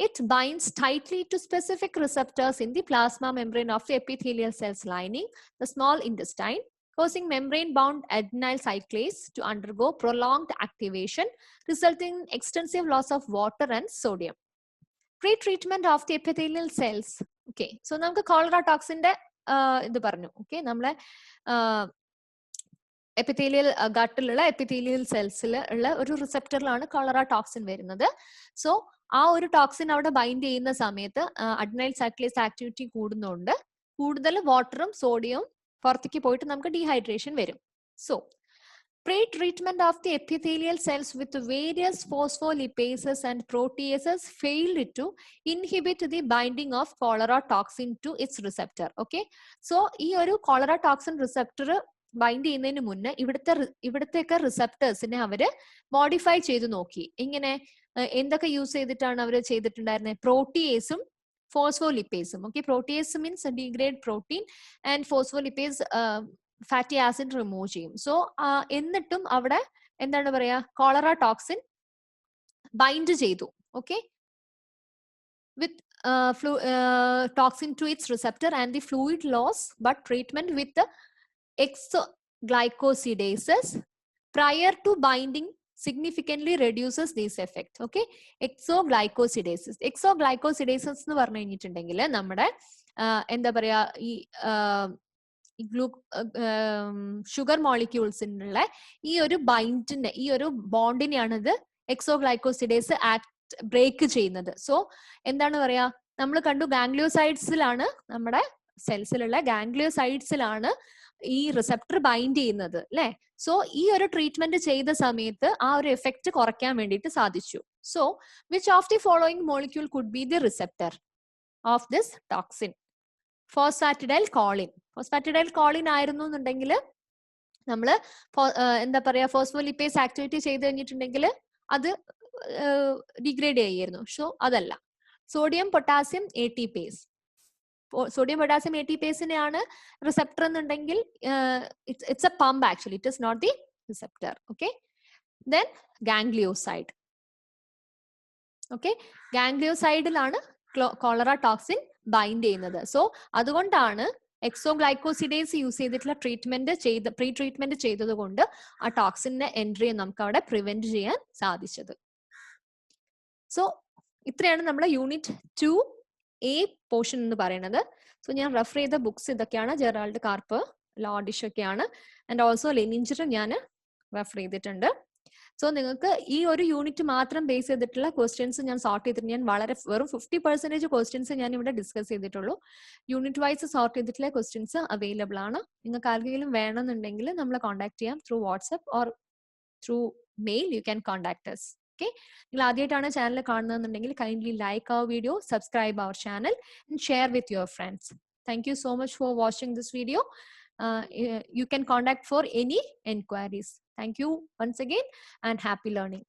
it binds tightly to specific receptors in the plasma membrane of the epithelial cells lining the small intestine, causing membrane-bound adenyl cyclase to undergo prolonged activation, resulting in extensive loss of water and sodium. Pre-treatment of the epithelial cells. Okay, so നമുക്ക് cholera toxin ഇത് പറഞ്ഞു. Okay, നമ്മളെ epithelial ഗട്ടിലുള്ള epithelial സെൽസിൽ ഉള്ള ഒരു റിസെപ്റ്ററിലാണ് cholera toxin വരുന്നത്. So ആ ഒരു toxin അവിടെ ബൈൻഡ് ചെയ്യുന്ന സമയത്ത് അഡ്നൈൽ സൈക്ലേസ് ആക്ടിവിറ്റി കൂടുന്നുണ്ട്, കൂടുതൽ വാട്ടറും സോഡിയവും പുറത്തേക്ക് പോയിട്ട് നമുക്ക് ഡീഹൈഡ്രേഷൻ വരും. So pre-treatment of the epithelial cells with various phospholipases and proteases failed to inhibit the binding of cholera toxin to its receptor. Okay, so ഈ ഒരു cholera toxin receptor ബൈൻഡ് ചെയ്യുന്നതിന് മുന്നേ ഇവിടത്തെയൊക്കെ റിസെപ്റ്റേഴ്സിനെ അവര് മോഡിഫൈ ചെയ്ത് നോക്കി. ഇങ്ങനെ എന്തൊക്കെ യൂസ് ചെയ്തിട്ടാണ് അവർ ചെയ്തിട്ടുണ്ടായിരുന്നത്? പ്രോട്ടിയേസും ഫോസ്ഫോലിപ്പേസും. Okay, protease means degrade protein and phospholipase fatty acid remove ചെയ്യും. സോ എന്നിട്ടും അവിടെ എന്താണ് പറയാ, കോളറ ടോക്സിൻ ബൈൻഡ് ചെയ്തു. Okay, with toxin to its receptor and the fluid loss, but treatment with the exoglycosidases prior to binding significantly reduces this effect. Okay, exoglycosidases എന്ന് പറഞ്ഞു കഴിഞ്ഞിട്ടുണ്ടെങ്കിൽ നമ്മുടെ എന്താ പറയാ, ഈ ഷുഗർ മോളിക്യൂൾസിനുള്ള ഈ ഒരു ബൈൻഡിനെ, ഈ ഒരു ബോണ്ടിനെയാണ് ഇത് എക്സോഗ്ലൈക്കോസിഡേസ് ബ്രേക്ക് ചെയ്യുന്നത്. സോ എന്താണ് പറയാ, നമ്മൾ കണ്ടു ഗാംഗ്ലിയോസൈഡ്സിലാണ്, നമ്മുടെ സെൽസിലുള്ള ഗാംഗ്ലിയോസൈഡ്സിലാണ് ഈ റിസപ്റ്റർ ബൈൻഡ് ചെയ്യുന്നത് അല്ലെ. സോ ഈ ഒരു ട്രീറ്റ്മെന്റ് ചെയ്ത സമയത്ത് ആ ഒരു എഫക്റ്റ് കുറയ്ക്കാൻ വേണ്ടിയിട്ട് സാധിച്ചു. So which of the following molecule could be the receptor of this toxin? Phosphatidyl choline. Phosphatidyl choline ആയിരുന്നു എന്നുണ്ടെങ്കിൽ നമ്മള് എന്താ പറയാ, ഫോസ്ഫോലിപ്പേസ് ആക്ടിവിറ്റി ചെയ്ത് കഴിഞ്ഞിട്ടുണ്ടെങ്കിൽ അത് ഡിഗ്രേഡ് ചെയ്യായിരുന്നു. സോ അതല്ല. Sodium potassium ATPase. Sodium potassium ATPaseനെയാണ് റിസപ്റ്റർ എന്നുണ്ടെങ്കിൽ it's a pump actually, it is not the receptor. Okay, then ganglioside. Okay, ഗാംഗ്ലിയോസൈഡിലാണ് കോളറ ടോക്സിൻ ബൈൻഡ് ചെയ്യുന്നത്. സോ അതുകൊണ്ടാണ് എക്സോഗ്ലൈക്കോസിഡേസ് യൂസ് ചെയ്തിട്ടുള്ള പ്രീ ട്രീറ്റ്മെന്റ് ചെയ്തത് കൊണ്ട് ആ ടോക്സിന്റെ എൻട്രി നമുക്ക് അവിടെ പ്രിവെന്റ് ചെയ്യാൻ സാധിച്ചത്. സോ ഇത്രയാണ് നമ്മുടെ യൂണിറ്റ് 2A പോർഷൻ എന്ന് പറയുന്നത്. സോ ഞാൻ റെഫർ ചെയ്ത ബുക്സ് ഇതൊക്കെയാണ്, ജെറാൾഡ് കാർപ്പ്, ലോഡിഷ് ഒക്കെയാണ്. ആൻഡ് ഓൾസോ ലെനിഞ്ചറും ഞാൻ റെഫർ ചെയ്തിട്ടുണ്ട്. സോ നിങ്ങൾക്ക് ഈ ഒരു യൂണിറ്റ് മാത്രം ബേസ് ചെയ്തിട്ടുള്ള ക്വസ്റ്റ്യൻസ് ഞാൻ സോർട്ട് ചെയ്തിട്ട്, ഞാൻ വെറും 50% ക്വസ്റ്റ്യൻസ് ഞാൻ ഇവിടെ ഡിസ്കസ് ചെയ്തിട്ടുള്ളൂ. യൂണിറ്റ് വൈസ് സോർട്ട് ചെയ്തിട്ടുള്ള ക്വസ്റ്റ്യൻസ് അവൈലബിൾ ആണ്. നിങ്ങൾക്ക് ആർക്കെങ്കിലും വേണമെന്നുണ്ടെങ്കിൽ നമ്മളെ കോൺടാക്ട് ചെയ്യാം through WhatsApp or through mail. You can contact us. Okay, നിങ്ങൾ ആദ്യമായിട്ടാണ് ചാനൽ കാണുന്നതെന്നുണ്ടെങ്കിൽ kindly like our video, subscribe our channel and share with your friends. Thank you so much for watching this video. You can contact for any enquiries. Thank you once again and happy learning.